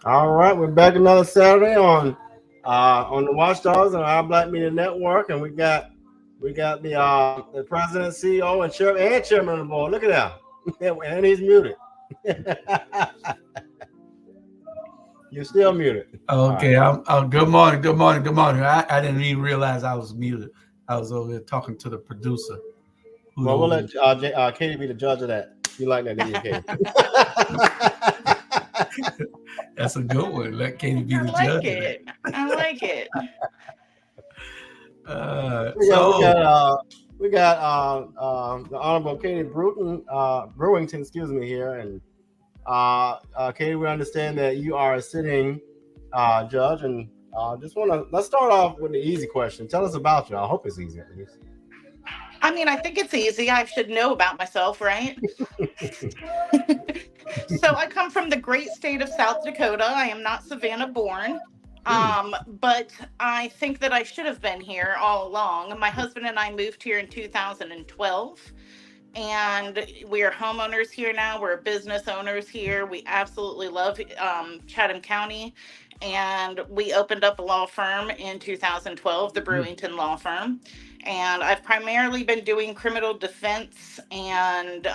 All right, we're back another Saturday on the Watchdogs and our Black Media Network, and we got the president, CEO, and chairman of the board. Look at that, and he's muted. You're still muted. All right. Okay, I'm good morning, good morning, good morning. I didn't even realize I was muted. I was over there talking to the producer. Well, we'll Who, let Katie be the judge of that. You like that, didn't you, Katie? that's a good one. Let Katie be I the like judge of that. it. I like it. we got we got So, uh, we got the Honorable Katie Brewington, excuse me, here, and Katie, we understand that you are a sitting judge, and let's start off with the easy question. Tell us about you. I hope it's easy at least. I mean, I think it's easy. I should know about myself, right? So I come from the great state of South Dakota. I am not Savannah born. Hmm. But I think that I should have been here all along. My husband and I moved here in 2012, and we are homeowners here now. We're business owners here. We absolutely love Chatham County, and we opened up a law firm in 2012, the Brewington Law Firm. And I've primarily been doing criminal defense and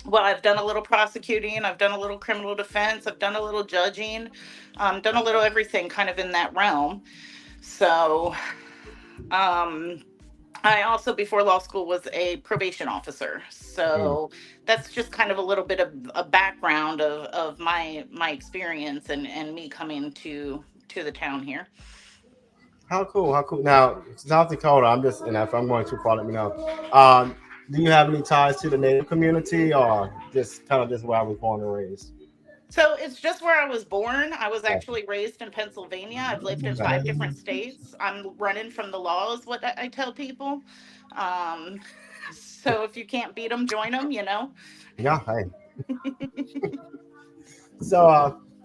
well, I've done a little prosecuting, I've done a little criminal defense, I've done a little judging, done a little everything kind of in that realm. So, um, I also, before law school, was a probation officer. Hmm. So that's just kind of a little bit of a background of my experience and me coming to the town here. How cool! How cool! Now, South Dakota. And if I'm going too far, let me know. Um, do you have any ties to the Native community, or just kind of just where I was born and raised? So it's just where I was born. I was Gotcha. actually raised in Pennsylvania. I've lived in Gotcha. 5 different states. I'm running from the law, is what I tell people. Um, so if you can't beat them, join them, you know? Yeah. Hey.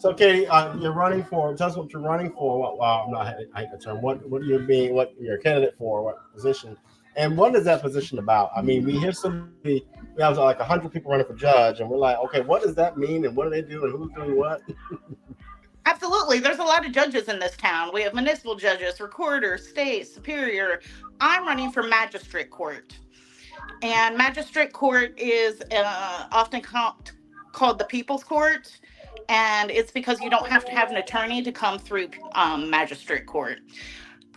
So, Katie, you're running for. Tell us what you're running for. I'm not. I hate the term. What are you being? What you're a candidate for? What position? And what is that position about? I mean, we hear somebody. We have like 100 people running for judge, and we're like, okay, what does that mean? And what do they do? And who's doing what? Absolutely. There's a lot of judges in this town. We have municipal judges, recorder, state, superior. I'm running for magistrate court. And magistrate court is often called the people's court. And it's because you don't have to have an attorney to come through magistrate court.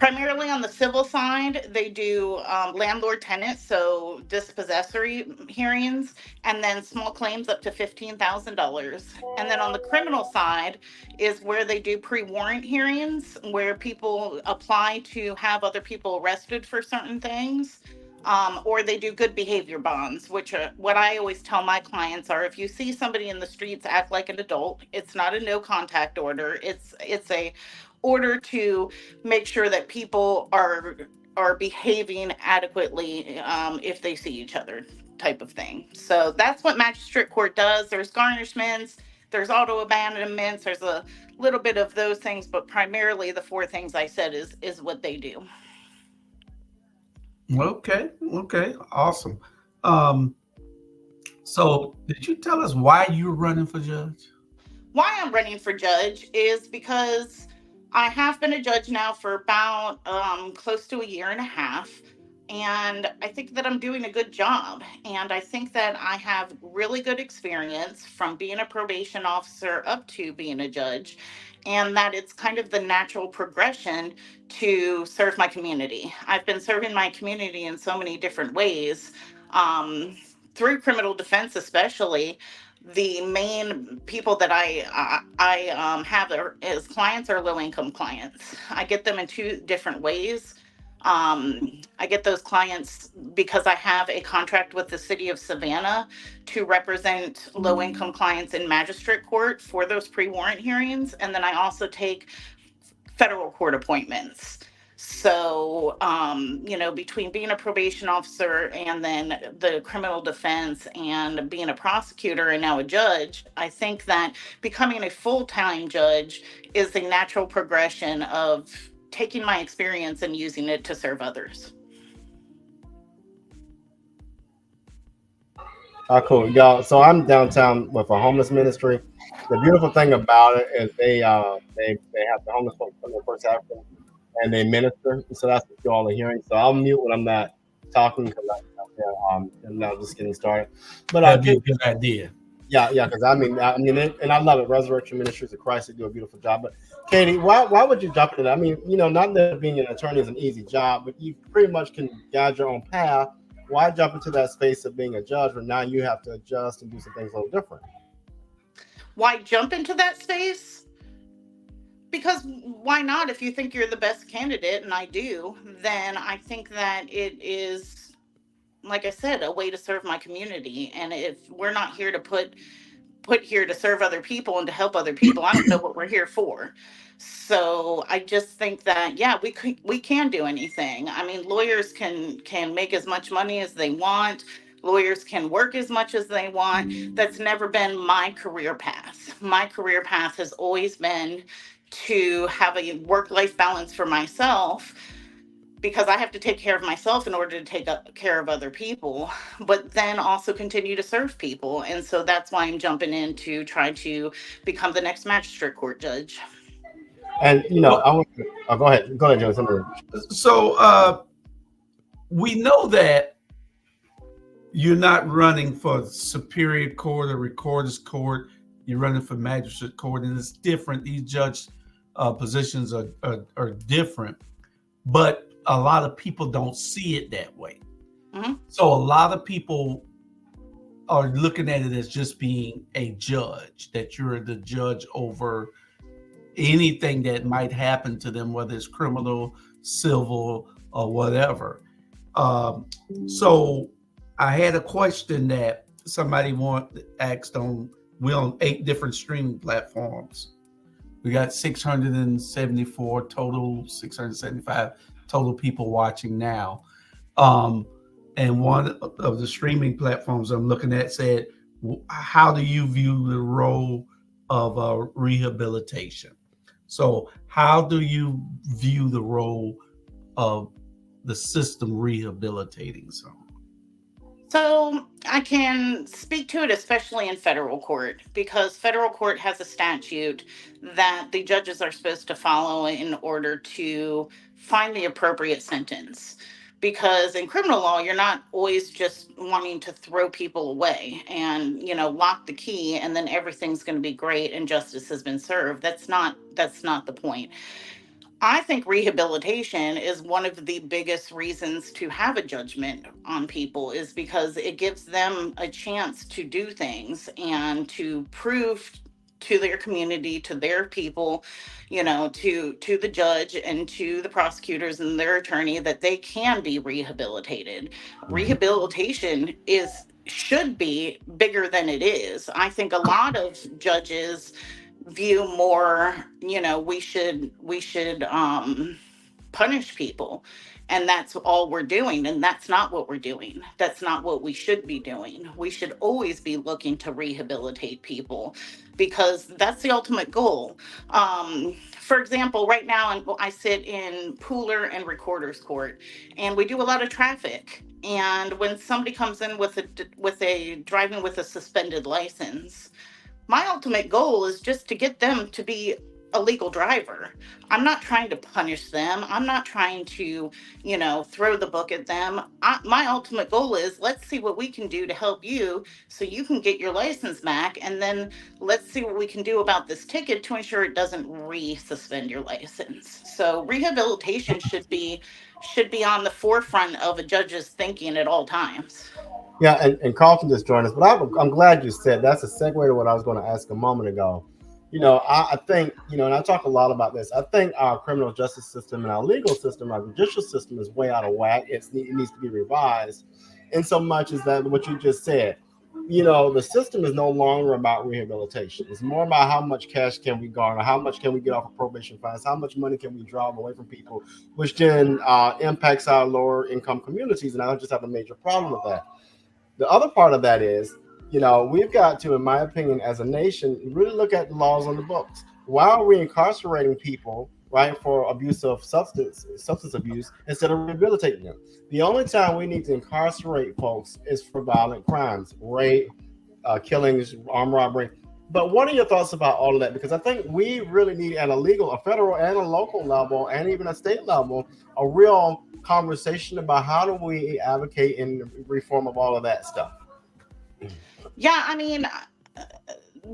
Primarily on the civil side, they do landlord tenant, so dispossessory hearings, and then small claims up to $15,000. And then on the criminal side is where they do pre warrant hearings, where people apply to have other people arrested for certain things. Or they do good behavior bonds, which are what I always tell my clients are if you see somebody in the streets act like an adult, it's not a no contact order. It's a order to make sure that people are behaving adequately if they see each other type of thing. So that's what magistrate court does. There's garnishments, there's auto abandonments, there's a little bit of those things, but primarily the four things I said is what they do. okay, awesome. Um, so did you tell us why you're running for judge? Why I'm running for judge is because I have been a judge now for about close to a year and a half. And I think that I'm doing a good job. And I think that I have really good experience from being a probation officer up to being a judge. And that it's kind of the natural progression to serve my community. I've been serving my community in so many different ways. Um, Through criminal defense, especially, the main people that I have as clients are low income clients. I get them in two different ways. I get those clients because I have a contract with the city of Savannah to represent low income clients in magistrate court for those pre warrant hearings, and then I also take federal court appointments. So, between being a probation officer and then the criminal defense and being a prosecutor and now a judge, I think that becoming a full time judge is the natural progression of taking my experience and using it to serve others. Cool, y'all. So I'm downtown with a homeless ministry, The beautiful thing about it is they have the homeless folks come in First African and they minister. So that's what you all are hearing. So I'll mute when I'm not talking because I'm now just getting started. But That'd be a good idea. yeah, because and I love it. Resurrection Ministries of Christ, they do a beautiful job. But Katie, why would you jump into that? I mean, not that being an attorney is an easy job, but you pretty much can guide your own path. Why jump into that space of being a judge when now you have to adjust and do some things a little different? Why jump into that space? Because why not? If you think you're the best candidate, and I do, then I think that it is, like I said, a way to serve my community. And if we're not here to put here to serve other people and to help other people, I don't know what we're here for. So I just think that, yeah, we can do anything. I mean, lawyers can make as much money as they want. Lawyers can work as much as they want. That's never been my career path. My career path has always been to have a work-life balance for myself, because I have to take care of myself in order to take care of other people, but then also continue to serve people. And so that's why I'm jumping in to try to become the next magistrate court judge. And I want to go ahead, Joe. So we know that you're not running for Superior Court or Recorder's Court. You're running for Magistrate Court, and it's different. These judge positions are different, but a lot of people don't see it that way. Mm-hmm. So a lot of people are looking at it as just being a judge, that you're the judge over anything that might happen to them, whether it's criminal, civil, or whatever. So I had a question that somebody asked on. We're on 8 different streaming platforms. We got 674 total, 675 total people watching now. And one of the streaming platforms I'm looking at said, how do you view the role of rehabilitation? So how do you view the role of the system rehabilitating someone? So I can speak to it, especially in federal court, because federal court has a statute that the judges are supposed to follow in order to find the appropriate sentence. Because in criminal law, you're not always just wanting to throw people away and, lock the key and then everything's going to be great and justice has been served. That's not the point. I think rehabilitation is one of the biggest reasons to have a judgment on people, is because it gives them a chance to do things and to prove to their community, to their people, to the judge and to the prosecutors and their attorney that they can be rehabilitated. Rehabilitation should be bigger than it is. I think a lot of judges view more, we should punish people, and that's all we're doing, and that's not what we're doing. That's not what we should be doing. We should always be looking to rehabilitate people, because that's the ultimate goal. For example, right now I sit in Pooler and Recorder's Court, and we do a lot of traffic. And when somebody comes in with a driving with a suspended license, my ultimate goal is just to get them to be a legal driver. I'm not trying to punish them. I'm not trying to, throw the book at them. My ultimate goal is, let's see what we can do to help you so you can get your license back. And then let's see what we can do about this ticket to ensure it doesn't re-suspend your license. So rehabilitation should be on the forefront of a judge's thinking at all times. Yeah, and Carlton just joined us, but I'm glad you said that's a segue to what I was going to ask a moment ago. I think, and I talk a lot about this. I think our criminal justice system and our legal system, our judicial system is way out of whack. It needs to be revised in so much as that what you just said. The system is no longer about rehabilitation. It's more about how much cash can we garner, how much can we get off of probation fines, how much money can we draw away from people, which then impacts our lower income communities. And I just have a major problem with that. The other part of that is, we've got to, in my opinion, as a nation, really look at the laws on the books. Why are we incarcerating people, right, for abuse of substance abuse instead of rehabilitating them? The only time we need to incarcerate folks is for violent crimes, rape, killings, armed robbery. But what are your thoughts about all of that? Because I think we really need at a legal, a federal and a local level, and even a state level, a real conversation about how do we advocate in reform of all of that stuff. Yeah, I mean,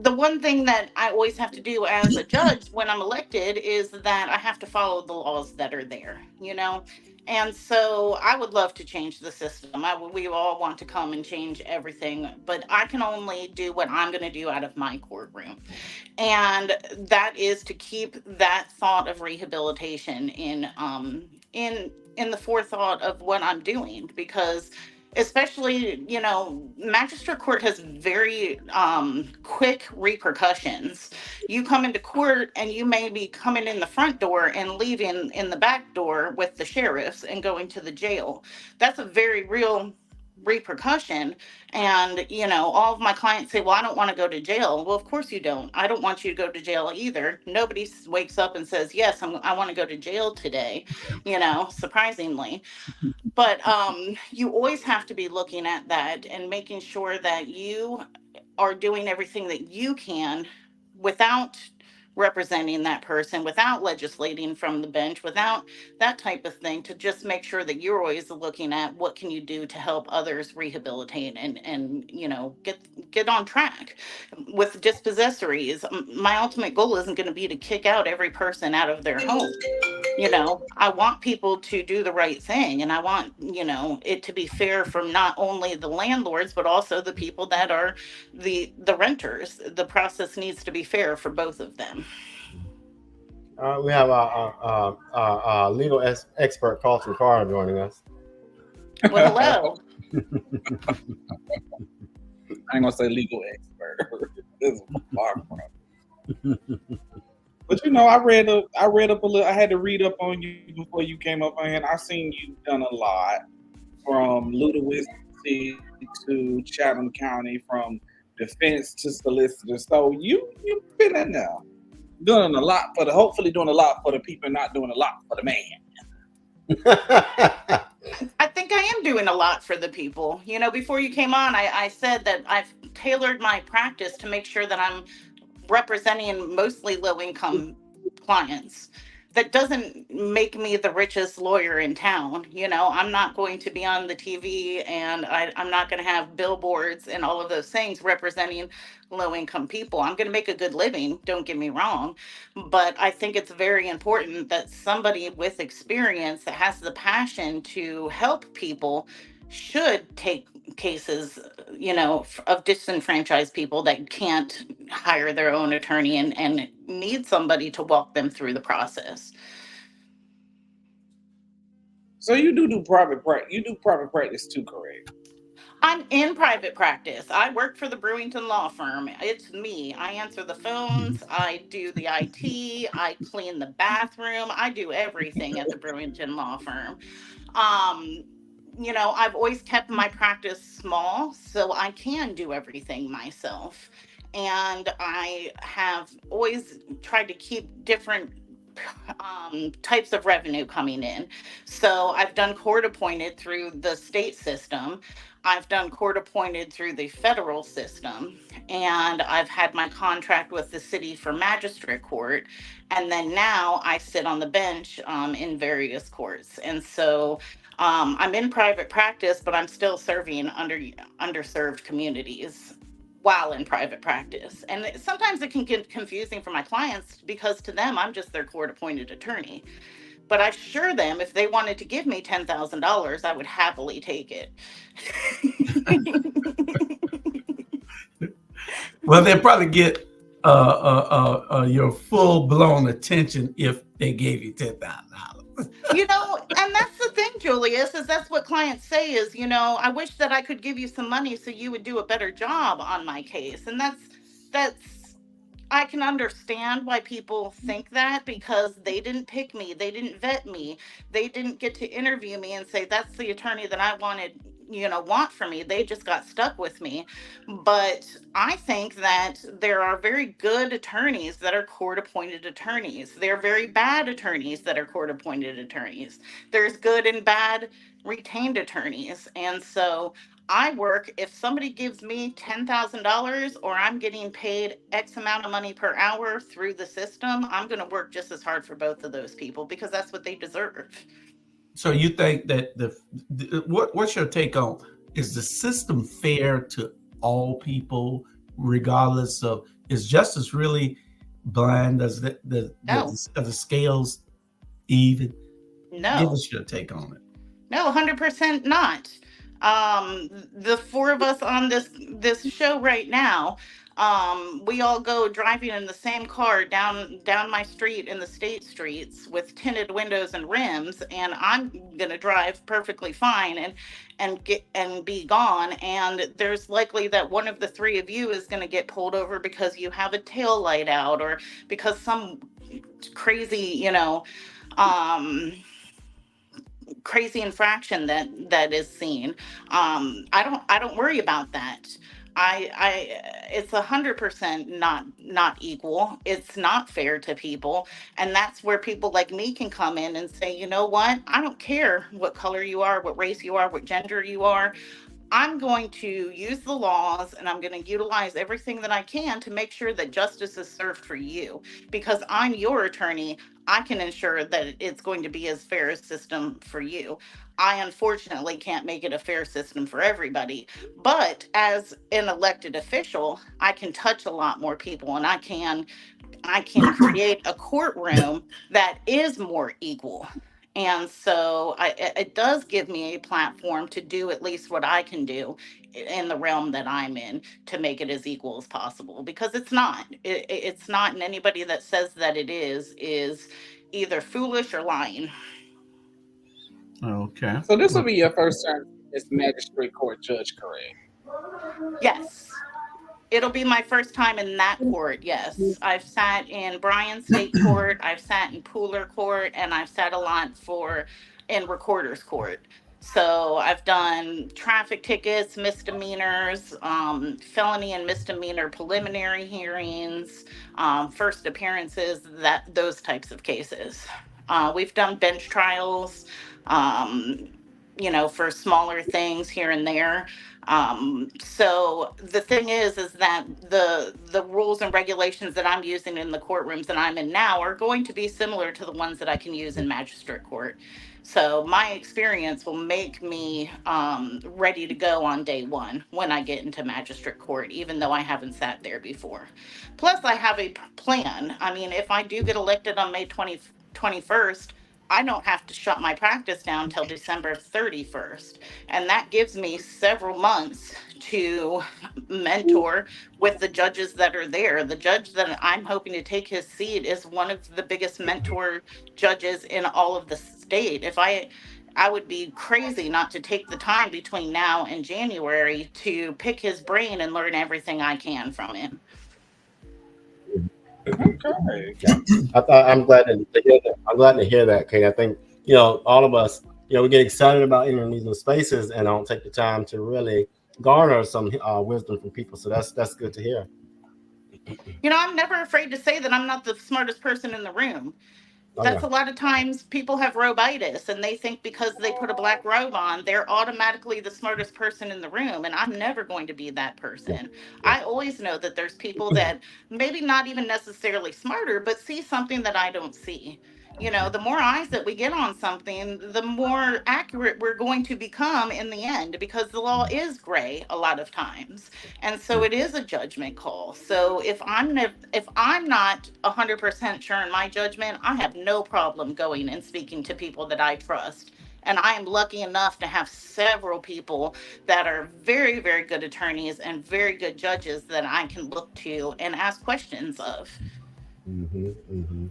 the one thing that I always have to do as a judge when I'm elected is that I have to follow the laws that are there, you know? And so I would love to change the system. We all want to come and change everything, but I can only do what I'm going to do out of my courtroom. And that is to keep that thought of rehabilitation in the forethought of what I'm doing, because especially, magistrate court has very quick repercussions. You come into court and you may be coming in the front door and leaving in the back door with the sheriffs and going to the jail. That's a very real repercussion. And all of my clients say, well, I don't want to go to jail. Well, of course you don't. I don't want you to go to jail either. Nobody wakes up and says, yes, I want to go to jail today, surprisingly. But you always have to be looking at that and making sure that you are doing everything that you can without representing that person, without legislating from the bench, without that type of thing, to just make sure that you're always looking at what can you do to help others rehabilitate and get on track. With dispossessories, my ultimate goal isn't going to be to kick out every person out of their home. I want people to do the right thing, and I want it to be fair from not only the landlords but also the people that are the renters. The process needs to be fair for both of them. We have our legal expert, Carlton Carr, joining us. Well, hello. I ain't gonna say legal expert. This is far from. But I read up a little. I had to read up on you before you came up on here. And I seen you done a lot, from Ludwig to Chatham County, from defense to solicitor. So you've been in there doing a lot hopefully doing a lot for the people, not doing a lot for the man. I think I am doing a lot for the people. Before you came on, I said that I've tailored my practice to make sure that I'm representing mostly low income clients. That doesn't make me the richest lawyer in town. I'm not going to be on the TV, and I'm not going to have billboards and all of those things representing low income people. I'm going to make a good living, don't get me wrong. But I think it's very important that somebody with experience that has the passion to help people should take cases, of disenfranchised people that can't hire their own attorney and need somebody to walk them through the process. So you do private practice. You do private practice too, correct? I'm in private practice. I work for the Brewington law firm. It's me. I answer the phones. I do the IT. I clean the bathroom. I do everything at the Brewington law firm. Um, I've always kept my practice small so I can do everything myself. And I have always tried to keep different types of revenue coming in. So I've done court appointed through the state system. I've done court appointed through the federal system. And I've had my contract with the city for magistrate court. And then now I sit on the bench in various courts. And so I'm in private practice, but I'm still serving underserved communities while in private practice. And sometimes it can get confusing for my clients because to them, I'm just their court appointed attorney. But I assure them if they wanted to give me $10,000, I would happily take it. Well, they'll probably get your full blown attention if they gave you $10,000. And that's the thing, Julius, is that's what clients say is, I wish that I could give you some money so you would do a better job on my case. And that's I can understand why people think that, because they didn't pick me, they didn't vet me, they didn't get to interview me and say that's the attorney that I want for me. They just got stuck with me. But I think that there are very good attorneys that are court appointed attorneys. There are very bad attorneys that are court appointed attorneys. There's good and bad retained attorneys. And so I work, if somebody gives me $10,000 or I'm getting paid X amount of money per hour through the system, I'm going to work just as hard for both of those people because that's what they deserve. So you think that what's your take on, is the system fair to all people, regardless of, is justice really blind? Does No, the scales even? Give no. us your take on it. No, 100% not. The four of us on this show right now, we all go driving in the same car down my street in the state streets with tinted windows and rims, and I'm gonna drive perfectly fine and get and be gone. And there's likely that one of the three of you is gonna get pulled over because you have a tail light out or because some crazy, crazy infraction that is seen. I don't worry about that. I It's 100% not equal. It's not fair to people, and that's where people like me can come in and say, you know what, I don't care what color you are, what race you are, what gender you are. I'm going to use the laws and I'm going to utilize everything that I can to make sure that justice is served for you. Because I'm your attorney, I can ensure that it's going to be as fair a system for you. I unfortunately can't make it a fair system for everybody. But as an elected official, I can touch a lot more people and I can create a courtroom that is more equal. And so it does give me a platform to do at least what I can do in the realm that I'm in to make it as equal as possible, because it's not. It's not, and anybody that says that it is either foolish or lying. Okay. So this will be your first term as magistrate court judge, correct? Yes. It'll be my first time in that court, yes. I've sat in Bryan State Court, I've sat in Pooler Court, and I've sat a lot in Recorder's Court. So I've done traffic tickets, misdemeanors, felony and misdemeanor preliminary hearings, first appearances, those types of cases. We've done bench trials, um, for smaller things here and there. So the thing is that the rules and regulations that I'm using in the courtrooms that I'm in now are going to be similar to the ones that I can use in magistrate court. So my experience will make me ready to go on day one when I get into magistrate court, even though I haven't sat there before. Plus, I have a plan. I mean, if I do get elected on May 21st, I don't have to shut my practice down till December 31st. And that gives me several months to mentor with the judges that are there. The judge that I'm hoping to take his seat is one of the biggest mentor judges in all of the state. If I would be crazy not to take the time between now and January to pick his brain and learn everything I can from him. Okay. I'm glad to hear that. I'm glad to hear that, Kate. I think all of us, we get excited about entering these new spaces and don't take the time to really garner some wisdom from people. So that's good to hear. I'm never afraid to say that I'm not the smartest person in the room. That's a lot of times people have robitis and they think because they put a black robe on, they're automatically the smartest person in the room. And I'm never going to be that person. I always know that there's people that maybe not even necessarily smarter, but see something that I don't see. The more eyes that we get on something, the more accurate we're going to become in the end, because the law is gray a lot of times. And so it is a judgment call. So if I'm not 100% sure in my judgment, I have no problem going and speaking to people that I trust. And I am lucky enough to have several people that are very, very good attorneys and very good judges that I can look to and ask questions of. Mm-hmm, mm-hmm.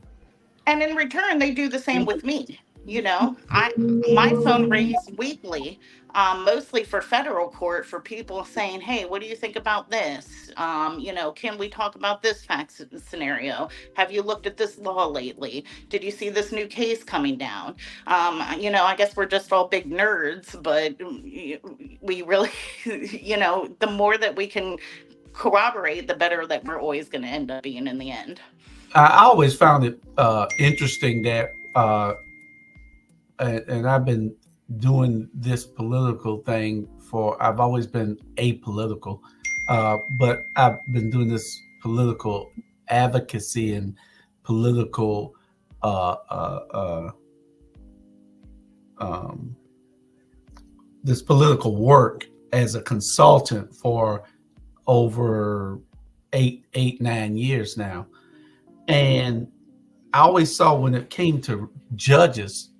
And in return, they do the same with me. My phone rings weekly, mostly for federal court, for people saying, "Hey, what do you think about this? Can we talk about this fact scenario? Have you looked at this law lately? Did you see this new case coming down?" I guess we're just all big nerds, but we really, the more that we can corroborate, the better that we're always going to end up being in the end. I always found it interesting that, and I've been doing this political thing I've always been apolitical, but I've been doing this political advocacy and political this political work as a consultant for over 9 years now. And I always saw when it came to judges,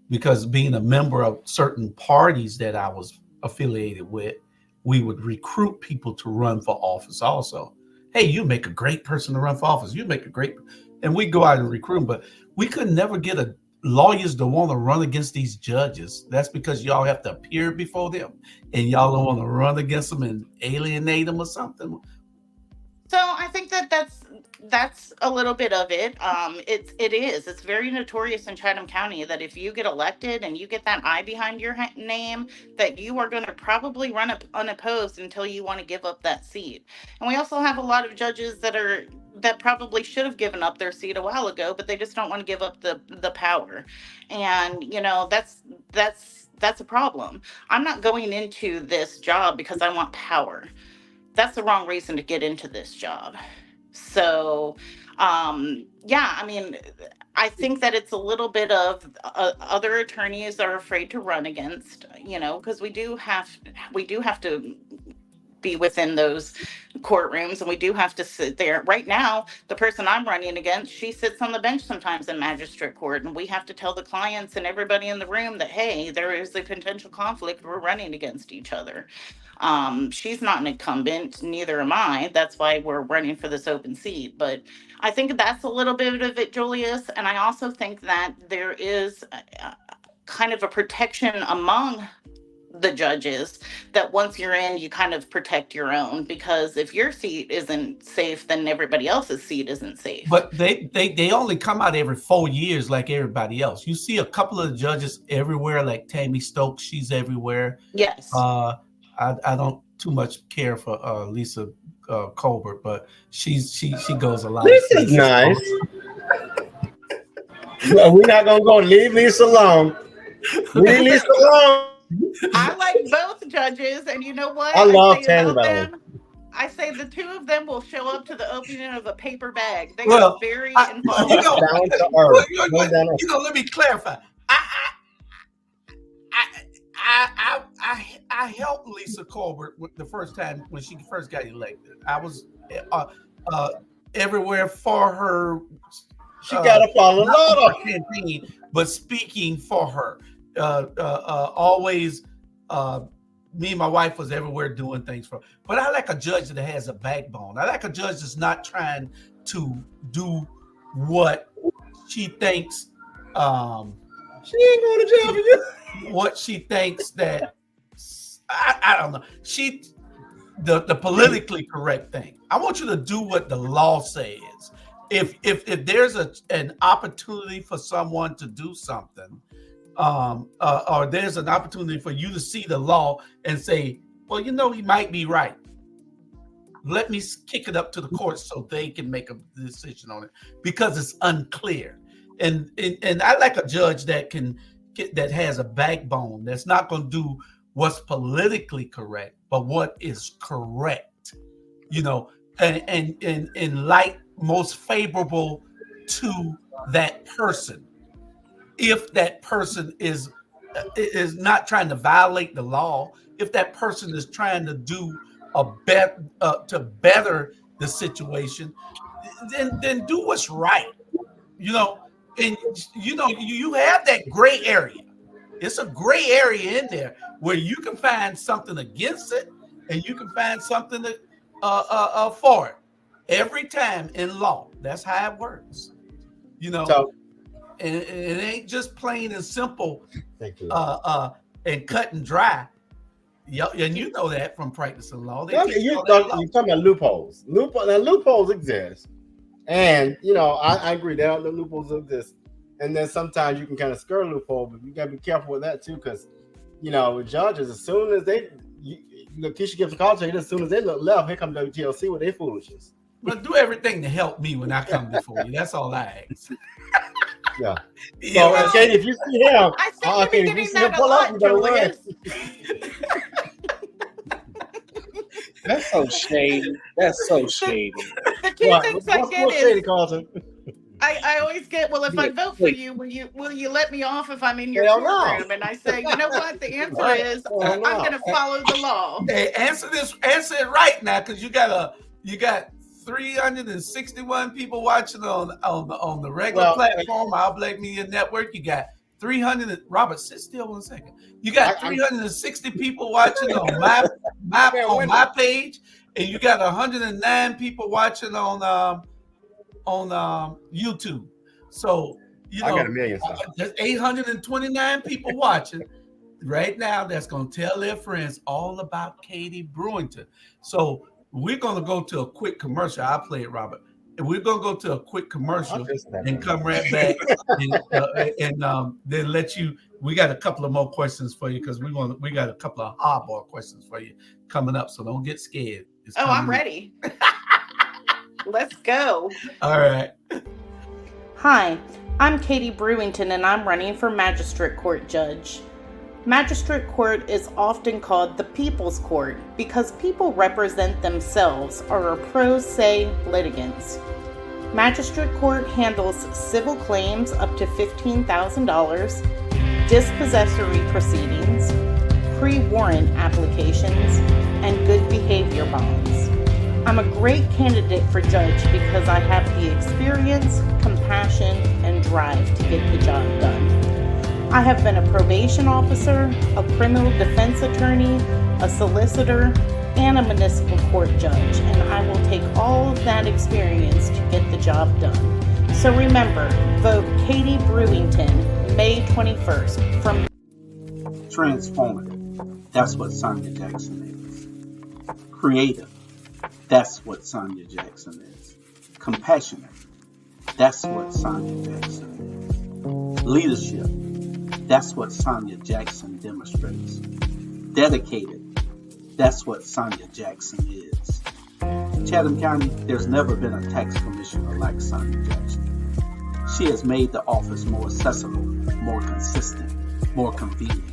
because being a member of certain parties that I was affiliated with, we would recruit people to run for office also. Hey, you make a great person to run for office. You make a great, and we go out and recruit them, but we could never get lawyers to want to run against these judges. That's because y'all have to appear before them and y'all don't want to run against them and alienate them or something. So I think that's a little bit of it. It's very notorious in Chatham County that if you get elected and you get that I behind your name, that you are going to probably run up unopposed until you want to give up that seat. And we also have a lot of judges that probably should have given up their seat a while ago, but they just don't want to give up the power. And that's a problem. I'm not going into this job because I want power. That's the wrong reason to get into this job. So, I mean, I think that it's a little bit of other attorneys are afraid to run against, because we do have to be within those courtrooms, and we do have to sit there. Right now, the person I'm running against, she sits on the bench sometimes in magistrate court, and we have to tell the clients and everybody in the room that, hey, there is a potential conflict. We're running against each other. She's not an incumbent, neither am I. That's why we're running for this open seat. But I think that's a little bit of it, Julius. And I also think that there is kind of a protection among the judges that once you're in, you kind of protect your own, because if your seat isn't safe, then everybody else's seat isn't safe. But they only come out every 4 years like everybody else. You see a couple of judges everywhere, like Tammy Stokes, she's everywhere. Yes. I don't too much care for Lisa Colbert, but she goes a lot. Lisa's nice. Well, we're not gonna go leave Lisa alone. Leave Lisa alone. I like both judges, and you know what? I love Tammy. I say the two of them will show up to the opening of a paper bag. They Well, are very involved. Down to earth. Let me clarify. I helped Lisa Colbert the first time when she first got elected. I was everywhere for her. She got to follow a lot of campaign, but speaking for her. Always, me and my wife was everywhere doing things for her. But I like a judge that has a backbone. I like a judge that's not trying to do what she thinks. She ain't going to jail for you. What she thinks that I don't know. The politically correct thing. I want you to do what the law says. If there's an opportunity for someone to do something, or there's an opportunity for you to see the law and say, well, he might be right. Let me kick it up to the court so they can make a decision on it, because it's unclear. And I like a judge that has a backbone, that's not going to do what's politically correct, but what is correct, and in light most favorable to that person. If that person is not trying to violate the law, if that person is trying to do to better the situation, then do what's right, And you have that gray area. It's a gray area in there where you can find something against it and you can find something for it. Every time in law, that's how it works. So, and it ain't just plain and simple and cut and dry. Yeah, and you know that from practicing law. You're talking about loopholes. Loopholes exist. And I agree that the loopholes exist, and then sometimes you can kind of skirt a loophole, but you gotta be careful with that too, because with judges, as soon as Keisha gives a call to you, as soon as they look left, here comes WTLC with their foolishness. But do everything to help me when I come before you. That's all I ask. Yeah. You So, know, Katie, if you see him, I seem to be Katie, if you getting see him that a pull up, you lot, better run. Julius. That's so shady. That's so shady. The two What? things I get What's Katie is Carlton? I always get, well, if I Yeah, vote for wait. you, will you let me off if I'm in your Hell no. courtroom? And I say, you know what? The answer Right? is Hell I'm no. going to follow the law. hey, answer it right now, because you got 361 people watching on the regular Well, platform, Our Black Media Network. You got 300. Robert, sit still 1 second. You got I'm 360 people watching on my page, and you got 109 people watching on YouTube. So I got a million. So. there's 829 people watching right now that's going to tell their friends all about Katie Brewington. So we're going to go to a quick commercial. I'll play it, Robert. And we're going to go to a quick commercial and come right back and then let you. We got a couple of more questions for you because we got a couple of hardball questions for you coming up. So don't get scared. Oh, I'm ready. Let's go. All right. Hi, I'm Katie Brewington, and I'm running for Magistrate Court Judge. Magistrate Court is often called the People's Court because people represent themselves or are pro se litigants. Magistrate Court handles civil claims up to $15,000, dispossessory proceedings, pre-warrant applications, and good behavior bonds. I'm a great candidate for judge because I have the experience, compassion, and drive to get the job done. I have been a probation officer, a criminal defense attorney, a solicitor, and a municipal court judge, and I will take all of that experience to get the job done. So remember, vote Katie Brewington, May 21st from Transformative. That's what Sonya Jackson is. Creative. That's what Sonya Jackson is. Compassionate. That's what Sonya Jackson is. Leadership. That's what Sonya Jackson demonstrates. Dedicated. That's what Sonya Jackson is. In Chatham County, there's never been a tax commissioner like Sonya Jackson. She has made the office more accessible, more consistent, more convenient,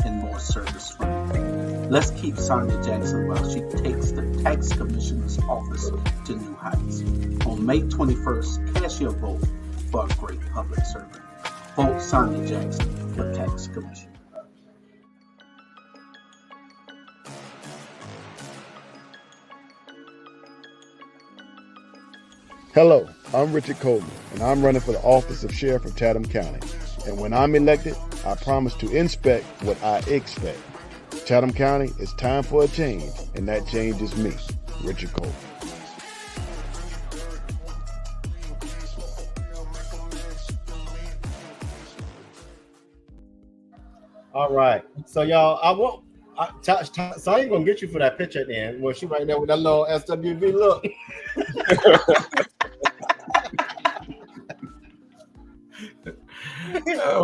and more service-friendly. Let's keep Sonya Jackson while she takes the tax commissioner's office to new heights. On May 21st, cast your vote for a great public servant. Vote Sonya Jackson for tax commissioner. Hello, I'm Richard Coleman, and I'm running for the office of Sheriff of Chatham County. And when I'm elected, I promise to inspect what I expect. Chatham County, it's time for a change, and that change is me, Richard Coleman. All right. So y'all, Sonya gonna get you for that picture at the end. Well, she right there with that little SWV look.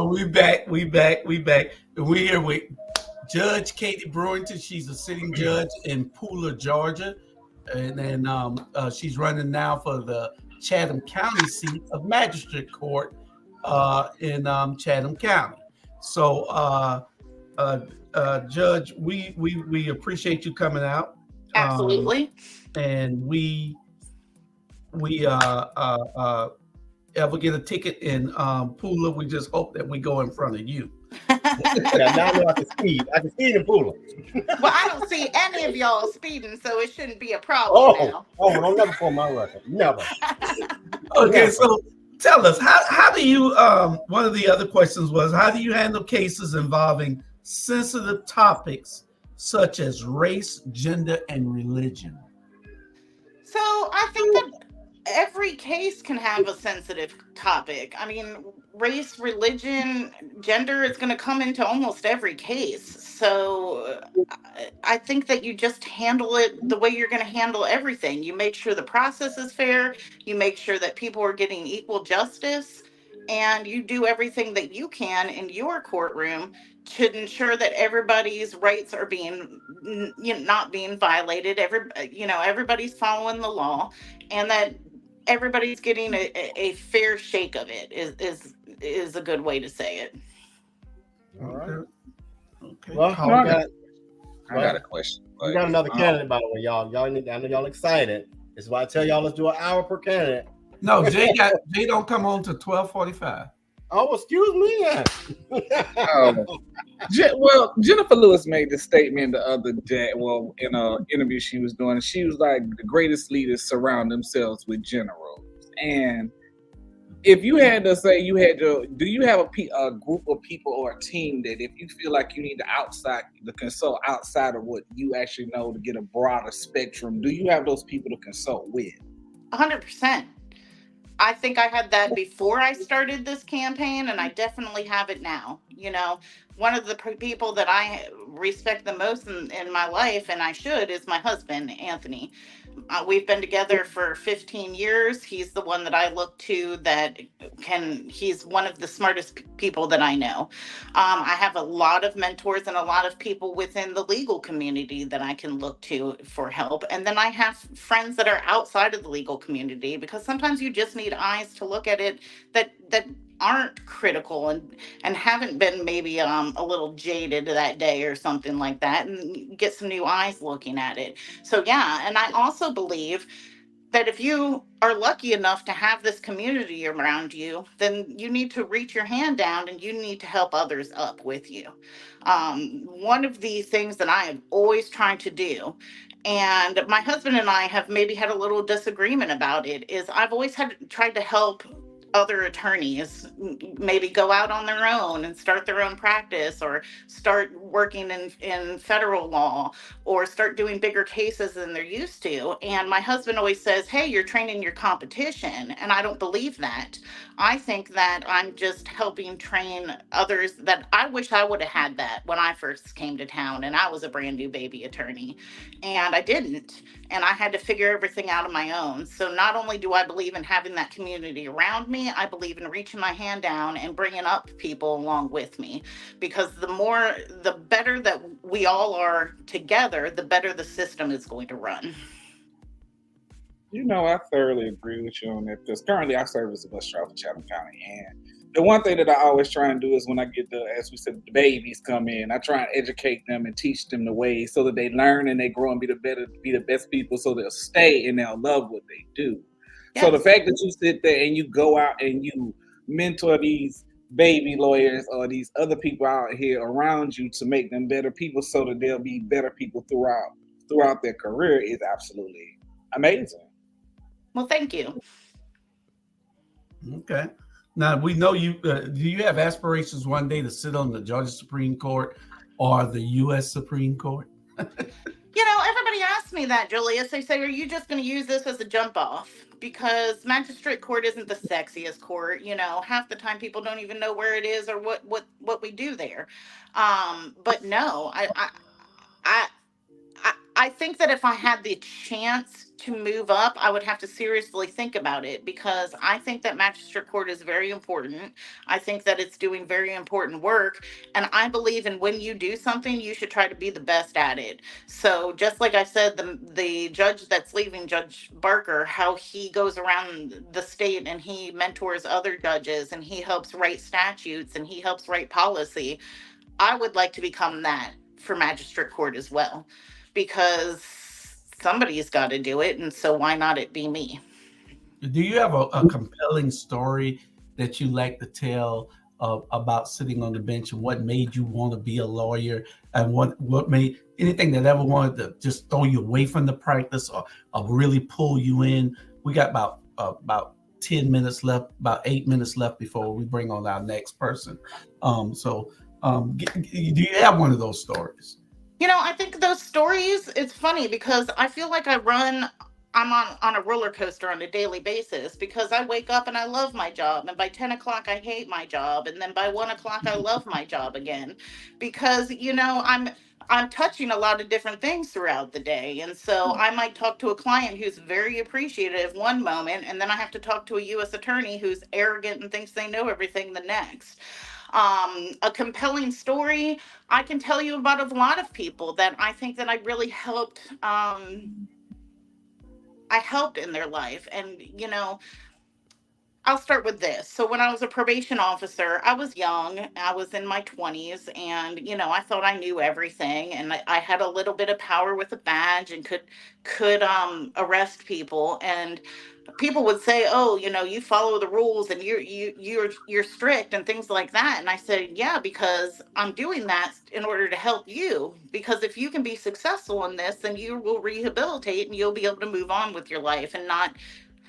We back. We here with Judge Katie Brewington. She's a sitting judge in Pooler, Georgia, and then she's running now for the Chatham County seat of Magistrate Court in Chatham County. So, Judge, we appreciate you coming out. Absolutely. And we ever get a ticket in Pooler, we just hope that we go in front of you. Yeah, now I know I can speed. I can speed in Pooler. Well, I don't see any of y'all speeding, so it shouldn't be a problem now. Don't never pull my record. Never. Okay, so tell us, how do you, one of the other questions was, how do you handle cases involving sensitive topics such as race, gender, and religion? So I think that every case can have a sensitive topic. I mean, race, religion, gender is going to come into almost every case. So I think that you just handle it the way you're going to handle everything. You make sure the process is fair. You make sure that people are getting equal justice. And you do everything that you can in your courtroom to ensure that everybody's rights are being, not being violated. Everybody's following the law, and that everybody's getting a fair shake of it is a good way to say it. All right. Okay. Well, Call No, I back. got a question. We got another candidate, by the way, y'all. Y'all need. I know y'all excited. This is why I tell y'all let's do an hour per candidate. No, Jay don't come on to 12:45. Oh, excuse me. Oh, well, Jennifer Lewis made this statement the other day. Well, in an interview she was doing, she was like, "The greatest leaders surround themselves with generals." And if you had to say you had to, do you have a group of people or a team that if you feel like you need to consult outside of what you actually know to get a broader spectrum, do you have those people to consult with? 100%. I think I had that before I started this campaign, and I definitely have it now. One of the people that I respect the most in my life, and I should, is my husband, Anthony. We've been together for 15 years. He's the one that I look to he's one of the smartest people that I know. I have a lot of mentors and a lot of people within the legal community that I can look to for help. And then I have friends that are outside of the legal community, because sometimes you just need eyes to look at it that aren't critical and haven't been maybe a little jaded that day or something like that, and get some new eyes looking at it. So yeah, and I also believe that if you are lucky enough to have this community around you, then you need to reach your hand down and you need to help others up with you. One of the things that I have always tried to do, and my husband and I have maybe had a little disagreement about it, is I've always tried to help other attorneys maybe go out on their own and start their own practice, or start working in federal law, or start doing bigger cases than they're used to. And my husband always says, hey, you're training your competition. And I don't believe that. I think that I'm just helping train others that I wish I would have had that when I first came to town and I was a brand new baby attorney. And I didn't. And I had to figure everything out on my own. So not only do I believe in having that community around me, I believe in reaching my hand down and bringing up people along with me. Because the better that we all are together, the better the system is going to run. I thoroughly agree with you on that, because currently I serve as a bus driver for Chatham County, and the one thing that I always try and do is when I get as we said, the babies come in, I try and educate them and teach them the ways so that they learn and they grow and be the best people, so they'll stay and they'll love what they do. Yes. So the fact that you sit there and you go out and you mentor these baby lawyers or these other people out here around you to make them better people so that they'll be better people throughout their career is absolutely amazing. Well, thank you. Okay. Now we know you. Do you have aspirations one day to sit on the Georgia Supreme Court or the U.S. Supreme Court? Everybody asks me that, Julius. They say, are you just going to use this as a jump off? Because magistrate court isn't the sexiest court. Half the time people don't even know where it is or what we do there. But no, I think that if I had the chance to move up, I would have to seriously think about it, because I think that magistrate court is very important. I think that it's doing very important work. And I believe in when you do something, you should try to be the best at it. So just like I said, the judge that's leaving, Judge Barker, how he goes around the state and he mentors other judges and he helps write statutes and he helps write policy. I would like to become that for magistrate court as well, because somebody's got to do it, and so why not it be me? Do you have a compelling story that you like to tell about sitting on the bench and what made you want to be a lawyer, and what made anything that ever wanted to just throw you away from the practice or really pull you in? We got about 10 minutes left, about 8 minutes left before we bring on our next person. Do you have one of those stories? I think those stories, it's funny because I feel like I'm on a roller coaster on a daily basis, because I wake up and I love my job, and by 10 o'clock I hate my job, and then by 1 o'clock I love my job again, because I'm touching a lot of different things throughout the day. And so I might talk to a client who's very appreciative one moment, and then I have to talk to a U.S. attorney who's arrogant and thinks they know everything the next. A compelling story, I can tell you about a lot of people that I think that I really helped. I helped in their life. And, I'll start with this. So when I was a probation officer, I was young. I was in my 20s, and I thought I knew everything, and I had a little bit of power with a badge and could arrest people. And people would say, "Oh, you follow the rules and you're strict and things like that." And I said, "Yeah, because I'm doing that in order to help you. Because if you can be successful in this, then you will rehabilitate and you'll be able to move on with your life and not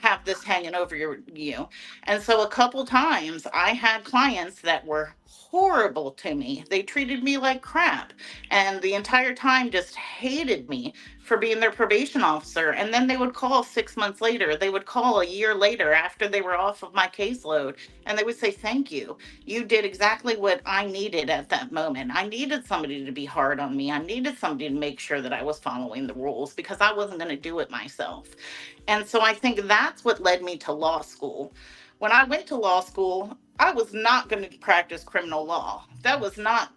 have this hanging over you." And so a couple times I had clients that were horrible to me. They treated me like crap, and the entire time just hated me for being their probation officer. And then they would call 6 months later. They would call a year later after they were off of my caseload, and they would say, "Thank you. You did exactly what I needed at that moment. I needed somebody to be hard on me. I needed somebody to make sure that I was following the rules because I wasn't going to do it myself." And so I think that's what led me to law school. When I went to law school, I was not going to practice criminal law. That was not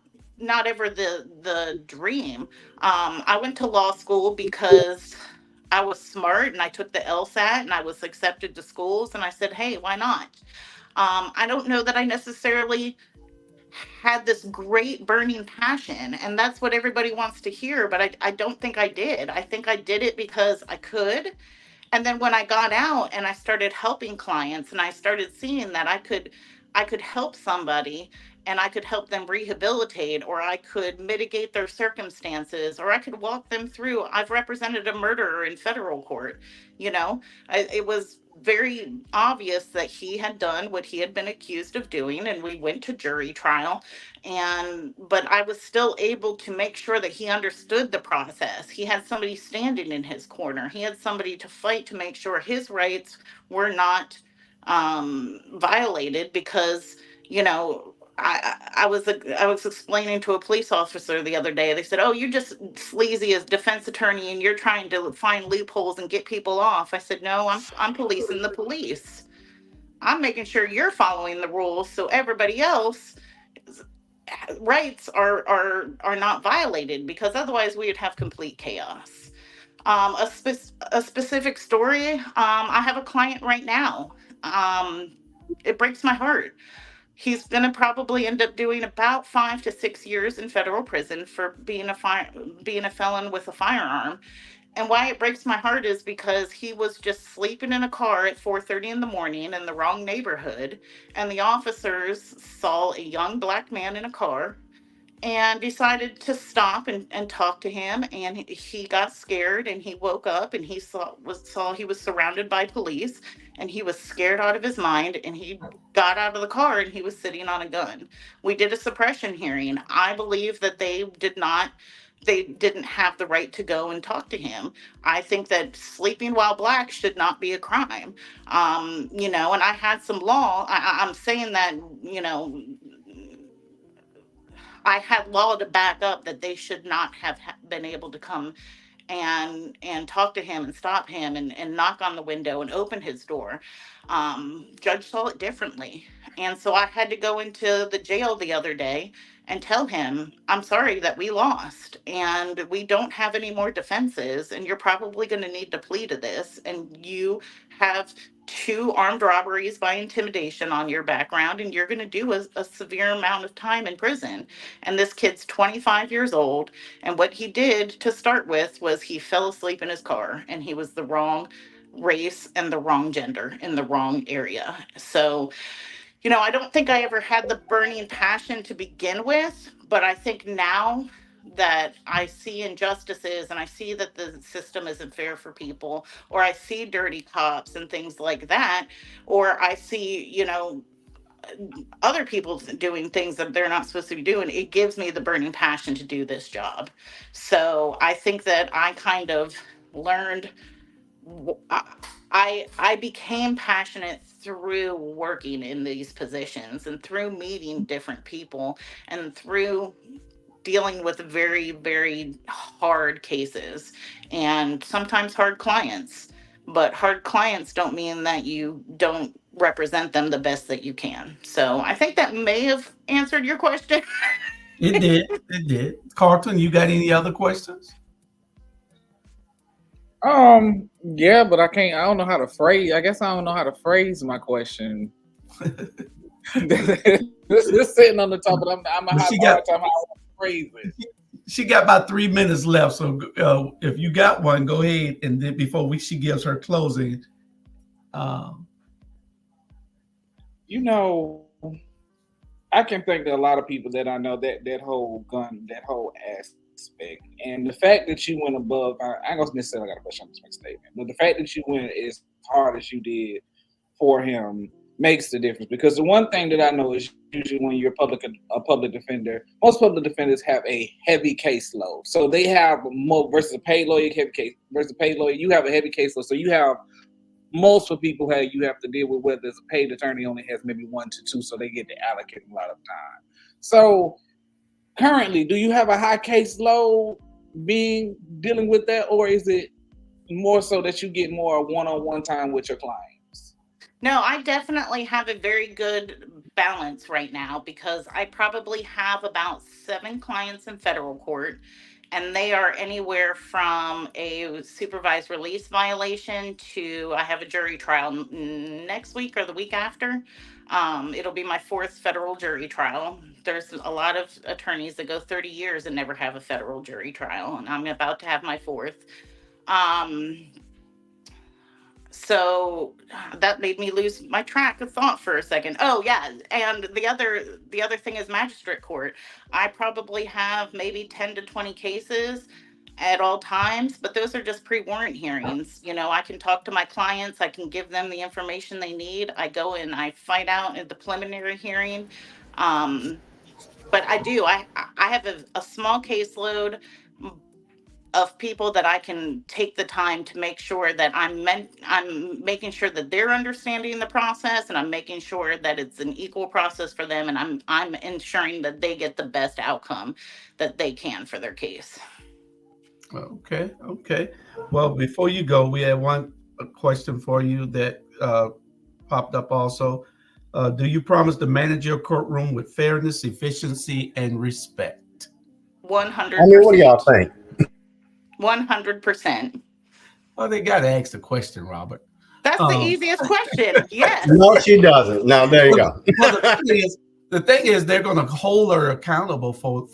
ever the dream. I went to law school because I was smart and I took the LSAT and I was accepted to schools, and I said, "Hey, why not?" I don't know that I necessarily had this great burning passion, and that's what everybody wants to hear, but I don't think I did. I think I did it because I could. And then when I got out and I started helping clients and I started seeing that I could help somebody, and I could help them rehabilitate, or I could mitigate their circumstances, or I could walk them through. I've represented a murderer in federal court. It was very obvious that he had done what he had been accused of doing, and we went to jury trial. And but I was still able to make sure that he understood the process. He had somebody standing in his corner. He had somebody to fight to make sure his rights were not violated. Because I was explaining to a police officer the other day. They said, "Oh, you're just sleazy as defense attorney, and you're trying to find loopholes and get people off." I said, "No, I'm policing the police. I'm making sure you're following the rules so everybody else rights are not violated, because otherwise we would have complete chaos." A specific story. I have a client right now. It breaks my heart. He's going to probably end up doing about 5 to 6 years in federal prison for being a felon with a firearm. And why it breaks my heart is because he was just sleeping in a car at 4:30 in the morning in the wrong neighborhood, and the officers saw a young black man in a car and decided to stop and talk to him. And he got scared, and he woke up, and he saw he was surrounded by police, and he was scared out of his mind, and he got out of the car, and he was sitting on a gun. We did a suppression hearing. I believe that they didn't have the right to go and talk to him. I think that sleeping while black should not be a crime. And I had some law. I'm saying that, I had law to back up that they should not have been able to come and talk to him and stop him and knock on the window and open his door. Judge saw it differently. And so I had to go into the jail the other day and tell him, "I'm sorry that we lost, and we don't have any more defenses, and you're probably going to need to plead to this. And you have 2 armed robberies by intimidation on your background, and you're going to do a severe amount of time in prison." And this kid's 25 years old, and what he did to start with was he fell asleep in his car, and he was the wrong race and the wrong gender in the wrong area. So, I don't think I ever had the burning passion to begin with, but I think now that I see injustices and I see that the system isn't fair for people, or I see dirty cops and things like that, or I see, other people doing things that they're not supposed to be doing, it gives me the burning passion to do this job. So I think that I kind of learned, I became passionate through working in these positions and through meeting different people and through dealing with very, very hard cases and sometimes hard clients. But hard clients don't mean that you don't represent them the best that you can. So I think that may have answered your question. It did. It did. Carlton, you got any other questions? Yeah, but I can't. I don't know how to phrase. I guess I don't know how to phrase my question. This sitting on the top, but I'm But a she hard got time how to phrase it. she got about 3 minutes left. So if you got one, go ahead, and then before she gives her closing. Um, You know, I can think that a lot of people that I know that whole aspect, and the fact that you went above. I ain't gonna necessarily got a question. I'm just make a statement, but the fact that you went as hard as you did for him makes the difference. Because the one thing that I know is usually when you're a public defender, most public defenders have a heavy caseload. So they have more versus a paid lawyer, heavy case versus a paid lawyer. You have a heavy caseload, so you have multiple people you have to deal with. Whether it's a paid attorney only has maybe 1 to 2, so they get to allocate a lot of time. So currently, do you have a high caseload being dealing with that, or is it more so that you get more one-on-one time with your clients? No, I definitely have a very good balance right now because I probably have about 7 clients in federal court, and they are anywhere from a supervised release violation to I have a jury trial next week or the week after. It'll be my 4th federal jury trial. There's a lot of attorneys that go 30 years and never have a federal jury trial, and I'm about to have my 4th. Um, so that made me lose my track of thought for a second. Oh yeah, and the other thing is magistrate court. I probably have maybe 10 to 20 cases at all times, but those are just pre-warrant hearings. I can talk to my clients, I can give them the information they need. I go and I fight out at the preliminary hearing. But I have a small caseload of people that I can take the time to make sure that I'm making sure that they're understanding the process, and I'm making sure that it's an equal process for them, and I'm ensuring that they get the best outcome that they can for their case. okay, okay. Well, before you go, we have one question for you that popped up also. Do you promise to manage your courtroom with fairness, efficiency, and respect? I mean, what do y'all 100%. think? 100%. Well, they got to ask the question, Robert. That's the Um, easiest question. Yes. No, she doesn't. No, there you go. well, the thing is, they're going to hold her accountable for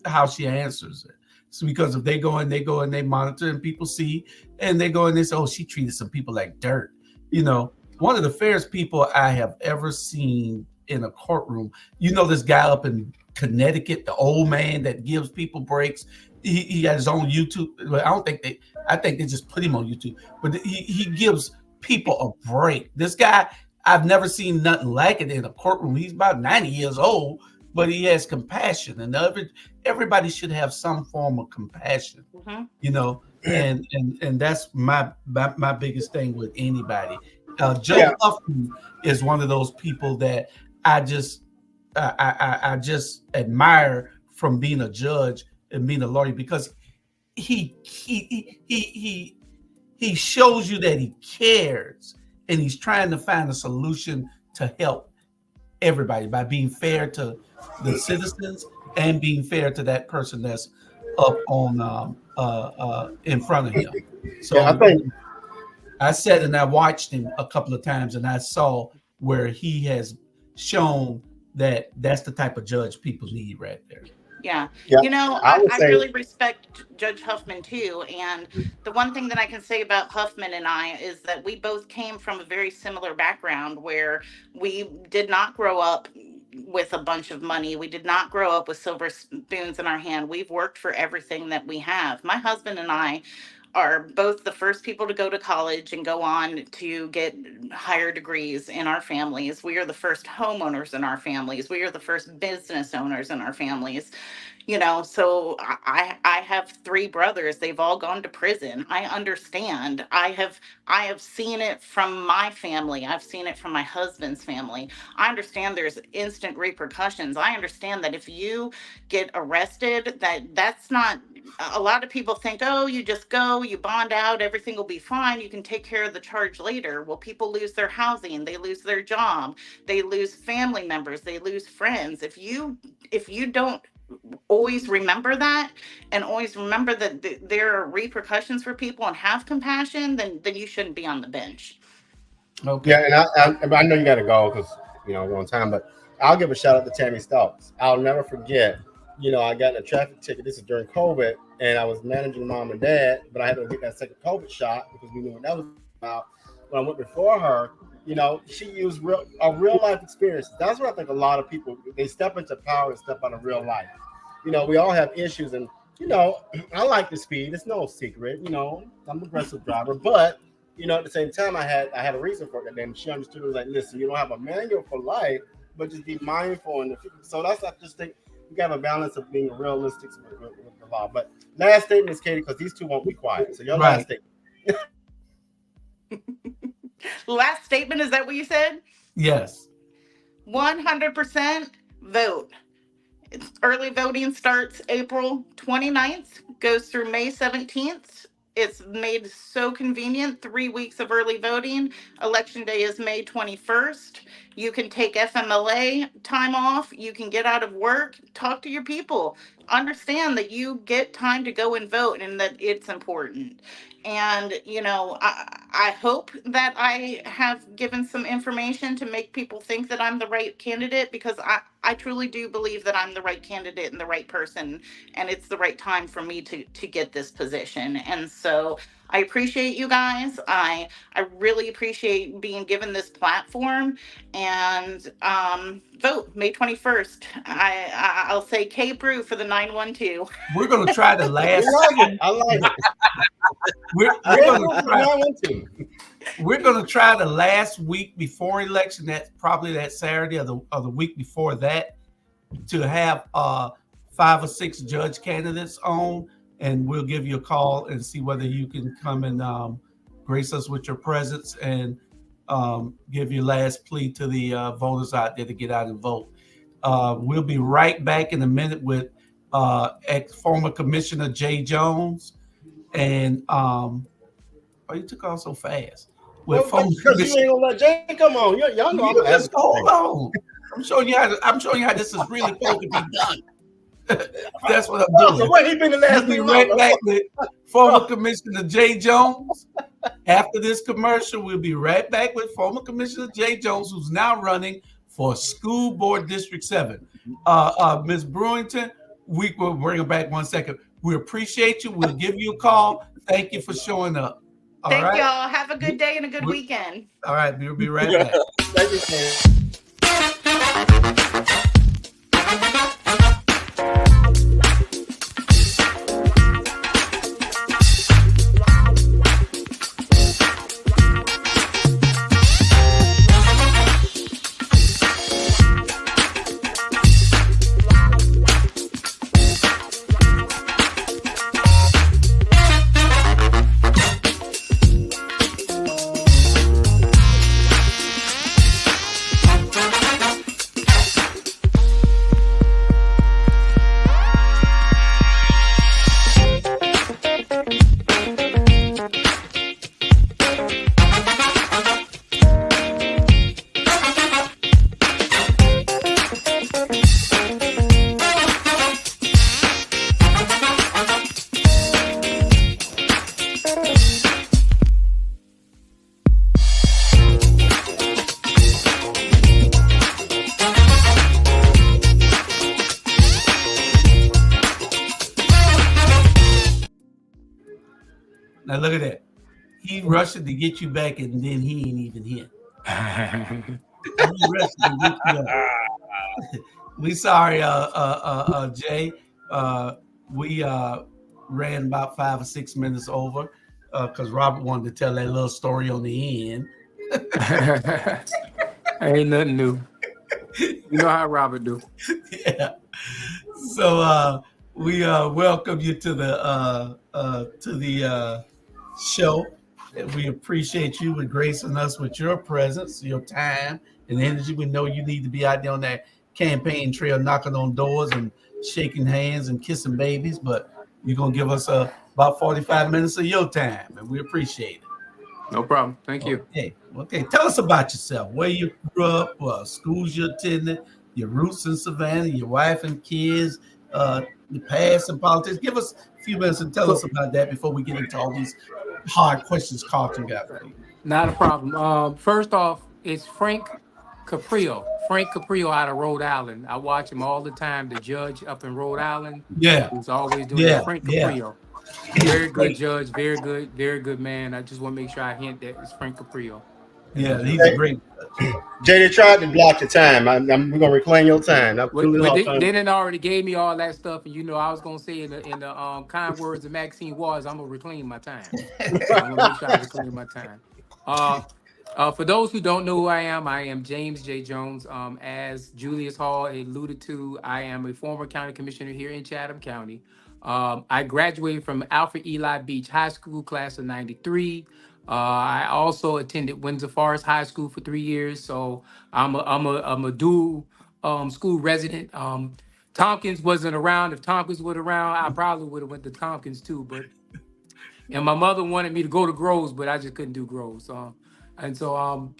how she answers it. So because if they go and they monitor and people see and they go and they say, oh, she treated some people like dirt. One of the fairest people I have ever seen in a courtroom. This guy up in Connecticut, the old man that gives people breaks. He has his own YouTube. I think they just put him on YouTube, but he gives people a break. This guy, I've never seen nothing like it in a courtroom. He's about 90 years old, but he has compassion, and everybody should have some form of compassion, and that's my biggest thing with anybody. Joe Huffman is one of those people that I just admire from being a judge and being a lawyer, because he shows you that he cares and he's trying to find a solution to help everybody by being fair to the citizens and being fair to that person that's up on in front of him. So I think I sat and I watched him a couple of times, and I saw where he has shown that that's the type of judge people need right there. Yeah. I would I say really respect Judge Huffman too. And the one thing that I can say about Huffman and I is that we both came from a very similar background where we did not grow up with a bunch of money. We did not grow up with silver spoons in our hand. We've worked for everything that we have. My husband and I are both the first people to go to college and go on to get higher degrees in our families. We are the first homeowners in our families. We are the first business owners in our families. So I have 3 brothers. They've all gone to prison. I understand. I have seen it from my family. I've seen it from my husband's family. I understand there's instant repercussions. I understand that if you get arrested, that's not, a lot of people think, oh, you just go, you bond out, everything will be fine, you can take care of the charge later. Well, people lose their housing, they lose their job, they lose family members, they lose friends. If you don't always remember that, and always remember that there are repercussions for people, and have compassion, then you shouldn't be on the bench. Okay. Yeah, and I know you got to go because we're on time, but I'll give a shout out to Tammy Stokes. I'll never forget. I got in a traffic ticket. This is during COVID, and I was managing mom and dad, but I had to get that second COVID shot because we knew what that was about. When I went before her, she used real life experience. That's what I think a lot of people, they step into power and step out of real life. We all have issues, and I like the speed. It's no secret. I'm an aggressive driver, but at the same time, I had a reason for it. And then she understood. It was like, listen, you don't have a manual for life, but just be mindful. And so I just think you got a balance of being realistic with the law. But last statement is Katie, because these two won't be quiet. So your last statement. Last statement, is that what you said? Yes. 100% vote. Early voting starts April 29th, goes through May 17th. It's made so convenient. 3 weeks of early voting. Election day is May 21st. You can take FMLA time off. You can get out of work. Talk to your people. Understand that you get time to go and vote, and that it's important. And, I hope that I have given some information to make people think that I'm the right candidate, because I truly do believe that I'm the right candidate and the right person, and it's the right time for me to get this position. And so I appreciate you guys. I really appreciate being given this platform, and vote May 21st. I'll say K Brew for the 912. We're going to try the last. I like it. We're going to try the last week before election. That's probably that Saturday or the week before that, to have 5 or 6 judge candidates on, and we'll give you a call and see whether you can come and grace us with your presence and give your last plea to the voters out there to get out and vote. We'll be right back in a minute with ex-former Commissioner Jay Jones. And you took off so fast. Because you ain't gonna let Jay come on. Y'all know I'm just hold on. I'm showing you how this is really supposed to be done. That's what I'm doing. So what he been the last we'll be right back with former Commissioner Jay Jones. After this commercial, we'll be right back with former Commissioner Jay Jones, who's now running for School Board District 7. Ms. Brewington, we will bring her back 1 second. We appreciate you. We'll give you a call. Thank you for showing up. Thank y'all. Have a good day and a good weekend. All right. We'll be right back. Thank you, Now look at that. He rushing to get you back, and then he ain't even here. We sorry, Jay. We ran about 5 or 6 minutes over because Robert wanted to tell that little story on the end. Ain't nothing new. You know how Robert do. Yeah. So we welcome you to the show. We appreciate you with gracing us with your presence, your time, and energy. We know you need to be out there on that campaign trail, knocking on doors and shaking hands and kissing babies, but you're going to give us about 45 minutes of your time, and we appreciate it. No problem. Thank you. Okay. Tell us about yourself, where you grew up, schools you attended, your roots in Savannah, your wife and kids, the past and politics. Give us a few minutes and tell us about that before we get into all these hard questions Carlton got for you. Not a problem. First off, it's Frank Caprio. Frank Caprio out of Rhode Island. I watch him all the time. The judge up in Rhode Island, Yeah, who's always doing yeah, that. Frank yeah. Caprio. Very good judge. Very good man. I just want to make sure I hint that it's Frank Caprio. Yeah, he's a great. Jay, they tried to block your time. We're gonna reclaim your time. But they didn't already gave me all that stuff, and I was gonna say in the kind words of Maxine was, I'm gonna reclaim my time. I'm gonna make sure I reclaim my time. For those who don't know who I am James J. Jones. As Julius Hall alluded to, I am a former county commissioner here in Chatham County. I graduated from Alfred Eli Beach High School class of '93. I also attended Windsor Forest High School for 3 years, so I'm a dual school resident. Tompkins wasn't around. If Tompkins was around, I probably would have went to Tompkins too. And my mother wanted me to go to Groves, but I just couldn't do Groves. So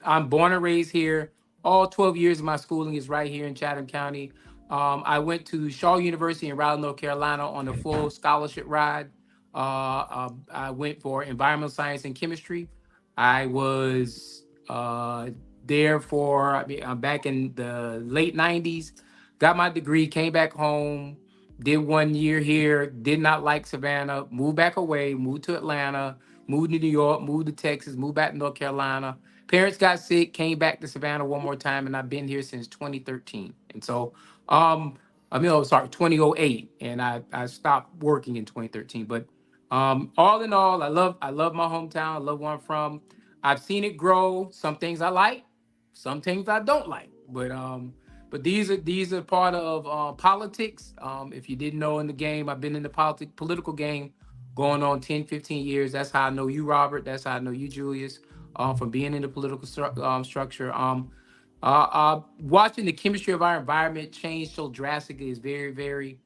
I'm born and raised here. All 12 years of my schooling is right here in Chatham County. I went to Shaw University in Raleigh, North Carolina on a full scholarship ride. I went for environmental science and chemistry. I was there I'm back in the late 90s, got my degree, came back home, did 1 year here, did not like Savannah, moved back away, moved to Atlanta, moved to New York, moved to Texas, moved back to North Carolina. Parents got sick, came back to Savannah one more time, and I've been here since 2013. And so, 2008, and I stopped working in 2013. But all in all, I love my hometown. I love where I'm from. I've seen it grow. Some things I like, some things I don't like. But these are part of politics. If you didn't know in the game, I've been in the political game going on 10, 15 years. That's how I know you, Robert. That's how I know you, Julius, from being in the political structure. Watching the chemistry of our environment change so drastically is very, very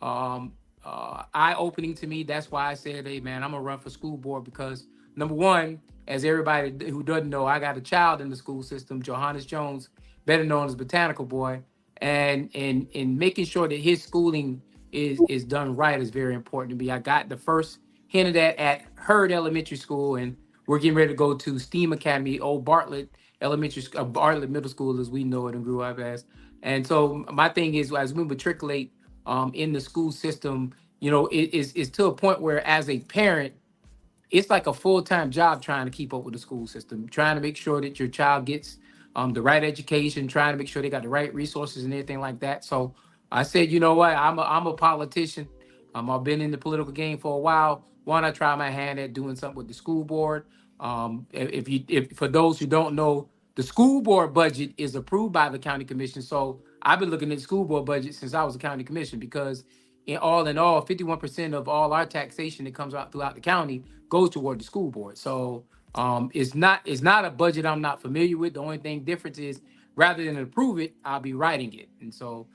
eye-opening to me. That's why I said, hey, man, I'm going to run for school board because, number one, as everybody who doesn't know, I got a child in the school system, Johannes Jones, better known as Botanical Boy, and making sure that his schooling is done right is very important to me. I got the first hint of that at Hurd Elementary School, and we're getting ready to go to STEAM Academy, old Bartlett Bartlett Middle School, as we know it and grew up as. And so my thing is, as we matriculate in the school system, it's to a point where, as a parent, it's like a full-time job trying to keep up with the school system, trying to make sure that your child gets the right education, trying to make sure they got the right resources and everything like that. So I said, you know what, I'm a politician. I've been in the political game for a while. Why not try my hand at doing something with the school board? If for those who don't know, the school board budget is approved by the county commission. So I've been looking at the school board budget since I was a county commission, because in all, 51% of all our taxation that comes out throughout the county goes toward the school board. So it's not a budget I'm not familiar with. The only thing difference is, rather than approve it, I'll be writing it. And so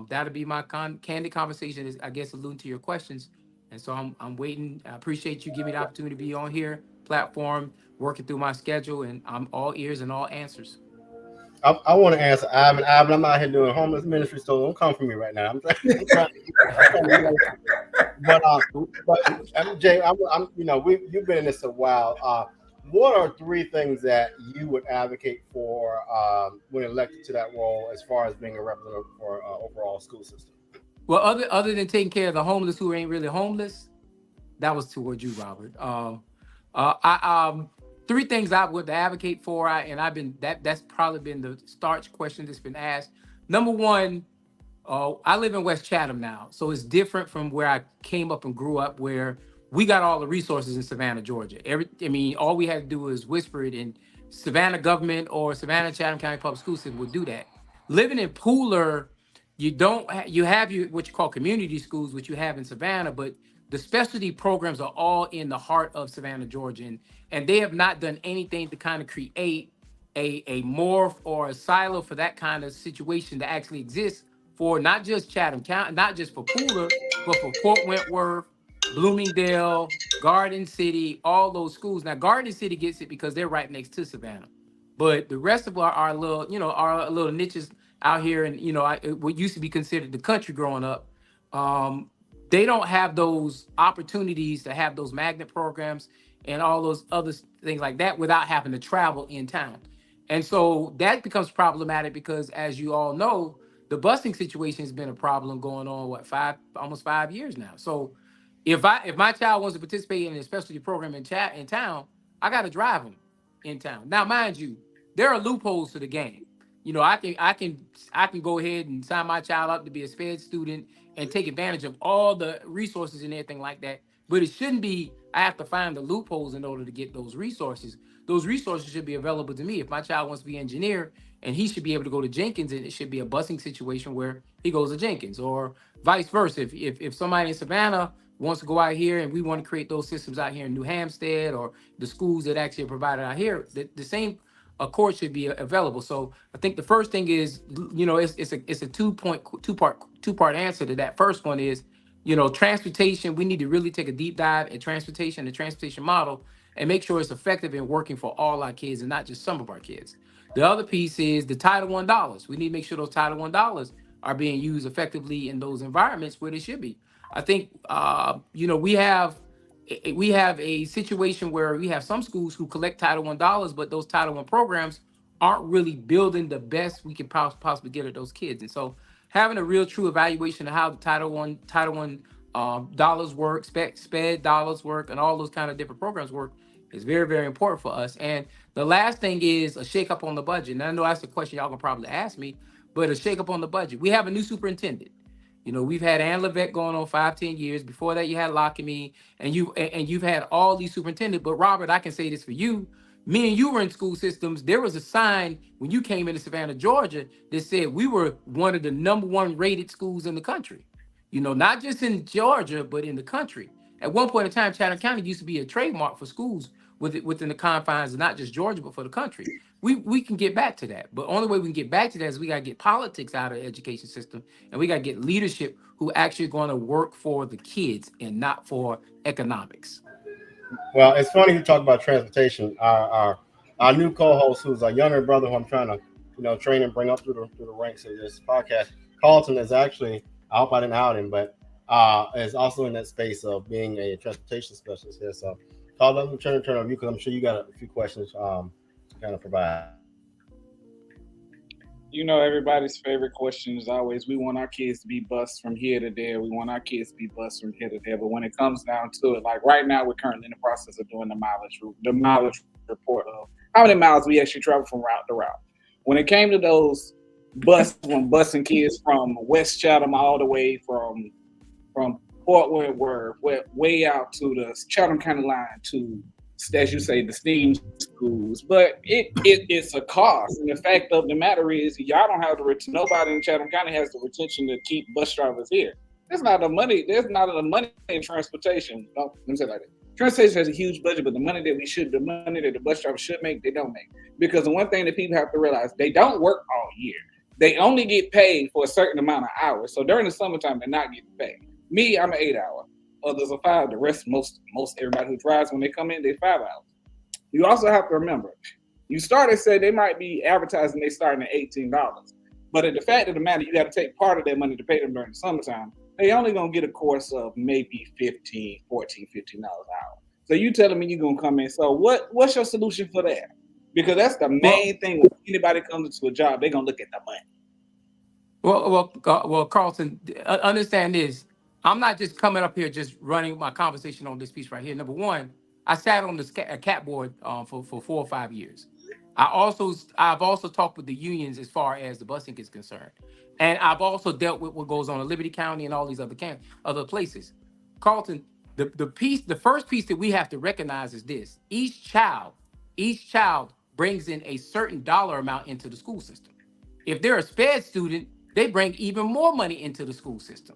that'll be my candid conversation, is, I guess, alluding to your questions. And so I'm waiting. I appreciate you giving me the opportunity to be on here platform, working through my schedule, and I'm all ears and all answers. I want to answer Ivan. I'm out here doing homeless ministry, so don't come for me right now. I'm trying but Jay, you've been in this a while. What are 3 things that you would advocate for when elected to that role, as far as being a representative for overall school system? Well, other than taking care of the homeless who ain't really homeless, that was towards you, Robert. 3 things I would advocate for, and I've been that's probably been the starch question that's been asked. Number one, I live in West Chatham now, so it's different from where I came up and grew up, where we got all the resources in Savannah, Georgia. All we had to do was whisper it, and Savannah government or Savannah Chatham County Public School System would do that. Living in Pooler, you have what you call community schools, which you have in Savannah, but the specialty programs are all in the heart of Savannah, Georgia, and they have not done anything to kind of create a morph or a silo for that kind of situation to actually exist for not just Chatham County, not just for Pooler, but for Fort Wentworth, Bloomingdale, Garden City, all those schools. Now, Garden City gets it because they're right next to Savannah, but the rest of our little, our little niches out here, and what used to be considered the country growing up, um, they don't have those opportunities to have those magnet programs and all those other things like that without having to travel in town. And so that becomes problematic because, as you all know, the busing situation has been a problem going on what almost 5 years now. So if my child wants to participate in a specialty program in town, I got to drive them in town. Now, mind you, there are loopholes to the game. You know, I can go ahead and sign my child up to be a sped student and take advantage of all the resources and everything like that. But it shouldn't be I have to find the loopholes in order to get those resources. Those resources should be available to me. If my child wants to be an engineer and he should be able to go to Jenkins, and it should be a busing situation where he goes to Jenkins, or vice versa. If somebody in Savannah wants to go out here and we want to create those systems out here in New Hampstead, or the schools that actually are provided out here, the same accord should be available. So I think the first thing is, it's a two part answer to that. First one is, transportation. We need to really take a deep dive at transportation, the transportation model, and make sure it's effective and working for all our kids and not just some of our kids. The other piece is the Title I dollars. We need to make sure those Title I dollars are being used effectively in those environments where they should be. I think, we have a situation where we have some schools who collect Title I dollars, but those Title I programs aren't really building the best we can possibly get at those kids. And so having a real true evaluation of how the Title I dollars work, sped dollars work, and all those kind of different programs work is very, very important for us. And the last thing is a shakeup on the budget. And I know that's the question y'all gonna probably ask me, but a shakeup on the budget. We have a new superintendent. We've had Ann Levesque going on 5-10 years. Before that, you had Lockamy, and you've had all these superintendents. But Robert, I can say this for you. Me and you were in school systems. There was a sign when you came into Savannah, Georgia, that said we were one of the number one rated schools in the country. Not just in Georgia, but in the country. At one point in time, Chatham County used to be a trademark for schools within the confines of not just Georgia, but for the country. We can get back to that. But only way we can get back to that is we got to get politics out of the education system, and we got to get leadership who actually going to work for the kids and not for economics. Well, it's funny you talk about transportation. Our new co-host, who's a younger brother who I'm trying to, train and bring up through the ranks of this podcast, Carlton, is actually, I hope I didn't out him, but is also in that space of being a transportation specialist here. So, Carlton, let me turn on you because I'm sure you got a few questions to kind of provide. Everybody's favorite question is always, we want our kids to be bused from here to there. We want our kids to be bused from here to there. But when it comes down to it, like right now, we're currently in the process of doing the mileage report of how many miles we actually travel from route to route. When it came to those busing kids from West Chatham all the way from Port Wentworth, way out to the Chatham County line to, as you say, the STEAM schools, but it's a cost. And the fact of the matter is, y'all don't have nobody in Chatham County has the retention to keep bus drivers here. There's not enough money in transportation. No, let me say it like that. Transportation has a huge budget, but the money that the bus drivers should make, they don't make. Because the one thing that people have to realize, they don't work all year. They only get paid for a certain amount of hours. So during the summertime, they're not getting paid. Me, I'm an 8-hour. Others are 5. The rest, most everybody who drives, when they come in, they're 5 hours. You also have to remember, you say they might be advertising they starting at $18. But at the fact of the matter, you got to take part of that money to pay them during the summertime. They only going to get a course of maybe $15 an hour. So you telling me you're going to come in. So what's your solution for that? Because that's the main thing. When anybody comes into a job, they're going to look at the money. Well, Carlton, understand this. I'm not just coming up here just running my conversation on this piece right here. Number one, I sat on this CAT board for 4 or 5 years. I've also talked with the unions as far as the busing is concerned, and I've also dealt with what goes on in Liberty County and all these other places. Carlton, the first piece that we have to recognize is this: each child brings in a certain dollar amount into the school system. If they're a SPED student, they bring even more money into the school system.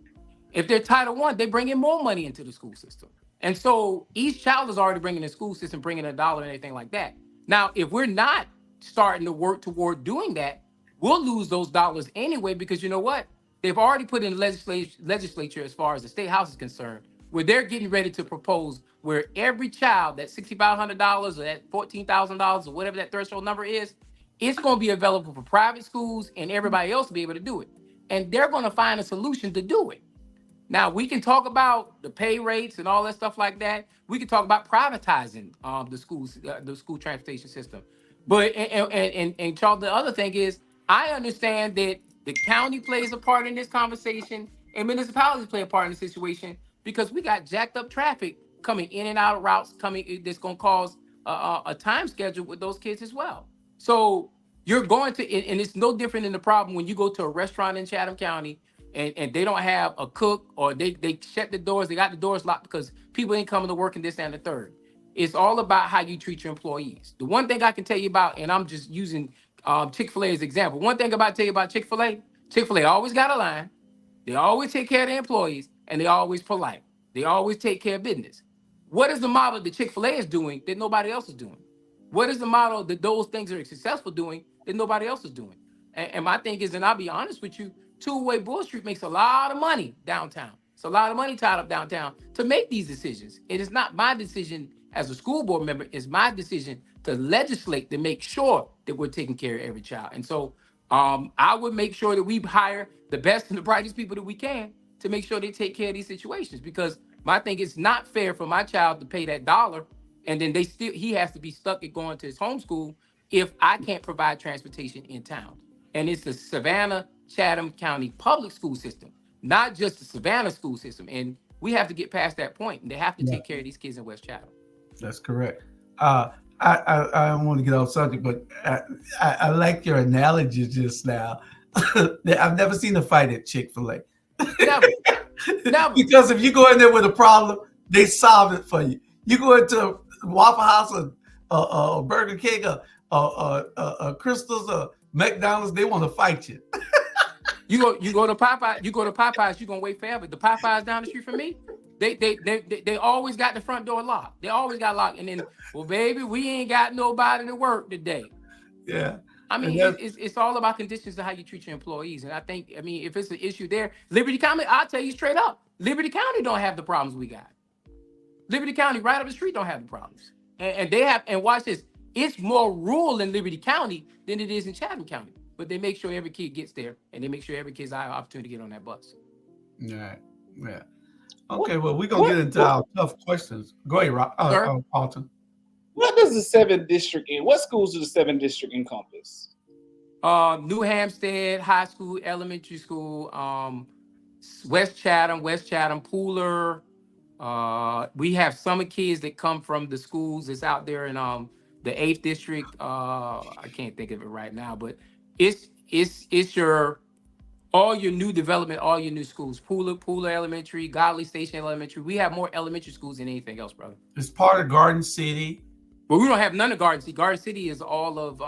If they're Title I, they bring in more money into the school system. And so each child is already bringing the school system, bringing $1 and anything like that. Now, if we're not starting to work toward doing that, we'll lose those dollars anyway, because you know what? They've already put in the legislature as far as the state house is concerned, where they're getting ready to propose where every child, that $6,500 or that $14,000 or whatever that threshold number is, it's going to be available for private schools and everybody else to be able to do it. And they're going to find a solution to do it. Now we can talk about the pay rates and all that stuff like that. We can talk about privatizing the school transportation system. But and Charles, the other thing is, I understand that the county plays a part in this conversation, and municipalities play a part in the situation because we got jacked up traffic coming in and out of routes coming. That's going to cause a time schedule with those kids as well. So you're going to, and it's no different than the problem when you go to a restaurant in Chatham County and they don't have a cook, or they shut the doors, they got the doors locked because people ain't coming to work and this and the third. It's all about how you treat your employees. The one thing I can tell you about, and I'm just using Chick-fil-A as an example. One thing about tell you about Chick-fil-A always got a line. They always take care of their employees, and they always polite. They always take care of business. What is the model that Chick-fil-A is doing that nobody else is doing? What is the model that those things are successful doing that nobody else is doing? And my thing is, and I'll be honest with you, two-way Bull Street makes a lot of money downtown. It's a lot of money tied up downtown to make these decisions. It is not my decision as a school board member. It's my decision to legislate to make sure that we're taking care of every child. And so I would make sure that we hire the best and the brightest people that we can to make sure they take care of these situations. Because my thing is not fair for my child to pay that $1 and then he has to be stuck at going to his homeschool if I can't provide transportation in town. And it's the Savannah Chatham County public school system, not just the Savannah school system. And we have to get past that point, and they have to take care of these kids in West Chatham. That's correct. I don't want to get off subject, but I like your analogy just now. I've never seen a fight at Chick-fil-A. Never. Because if you go in there with a problem, they solve it for you. You go into Waffle House or Burger King or Crystal's or McDonald's, they want to fight you. You go to Popeyes, you're gonna wait forever. The Popeyes down the street from me, they always got the front door locked. They always got locked. And then, well, baby, we ain't got nobody to work today. Yeah. I mean, it's all about conditions of how you treat your employees. And I think, if it's an issue there, Liberty County, I'll tell you straight up, Liberty County don't have the problems we got. Liberty County, right up the street, don't have the problems. And they have, and watch this, it's more rural in Liberty County than it is in Chatham County. But they make sure every kid gets there, and they make sure every kid's have an opportunity to get on that bus. Yeah. Okay, well, we're going to get into our tough questions. Go ahead, Alton. What does the 7th district what schools does the 7th district encompass? New Hampstead High School, Elementary School, West Chatham, Pooler. We have summer kids that come from the schools that's out there in the 8th district. I can't think of it right now, but it's all your new development, all your new schools. Pooler Elementary, Godley Station Elementary. We have more elementary schools than anything else, brother. It's part of Garden City. But we don't have none of Garden City. Garden City is all of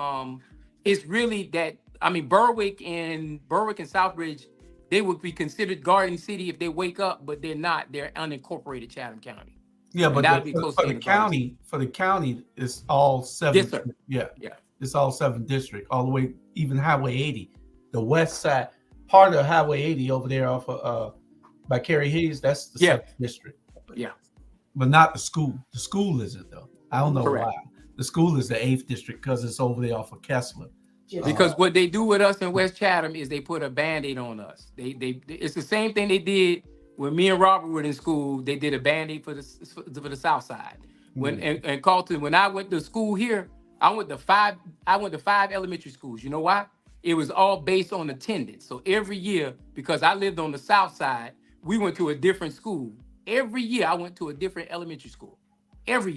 it's really that. Berwick and Southbridge, they would be considered Garden City if they wake up, but they're not. They're unincorporated Chatham County. Yeah, but for the county, it's all 7. Yes, sir. Yeah. It's all 7 district, all the way, even Highway 80. The west side, part of Highway 80 over there off of by Kerry Hayes, that's the 7th district. Yeah. But not the school. The school isn't, though. I don't know why. The school is the 8th district because it's over there off of Kessler. Because what they do with us in West Chatham is they put a Band-Aid on us. It's the same thing they did when me and Robert were in school. They did a Band-Aid for the South Side. And Carlton, when I went to school here, I went to 5 elementary schools. You know why? It was all based on attendance. So every year, because I lived on the South Side, we went to a different school. Every year I went to a different elementary school. And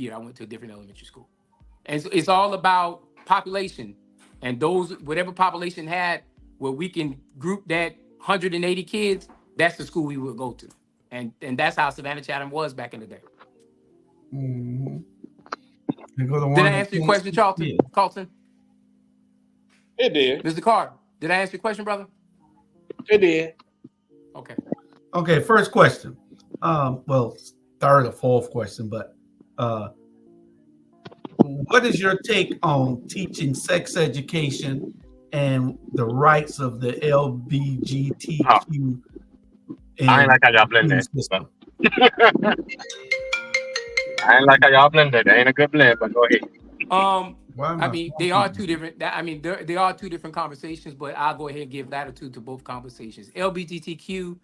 so it's all about population. And those, whatever population had, where we can group that 180 kids, that's the school we would go to. And that's how Savannah Chatham was back in the day. Mm-hmm. Did I answer your question, Carlton? It did. Mr. Carter, did I answer your question, brother? It did. Okay, first question. Well, third or fourth question, but what is your take on teaching sex education and the rights of the LGBTQ? I ain't like how y'all blend that. I ain't like how y'all blend that. That ain't a good blend, but go ahead. They are two different. They are two different conversations, but I'll go ahead and give latitude to both conversations. LGBTQ,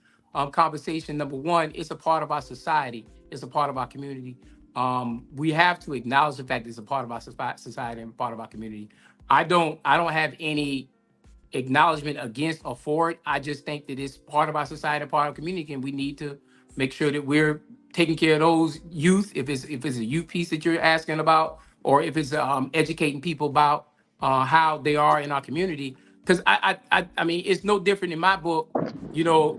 conversation. Number one, it's a part of our society. It's a part of our community. We have to acknowledge the fact that it's a part of our society and part of our community. I don't have any acknowledgement against or for it. I just think that it's part of our society and part of our community, and we need to make sure that we're taking care of those youth. If it's a youth piece that you're asking about, or if it's educating people about how they are in our community. Because I mean, it's no different in my book.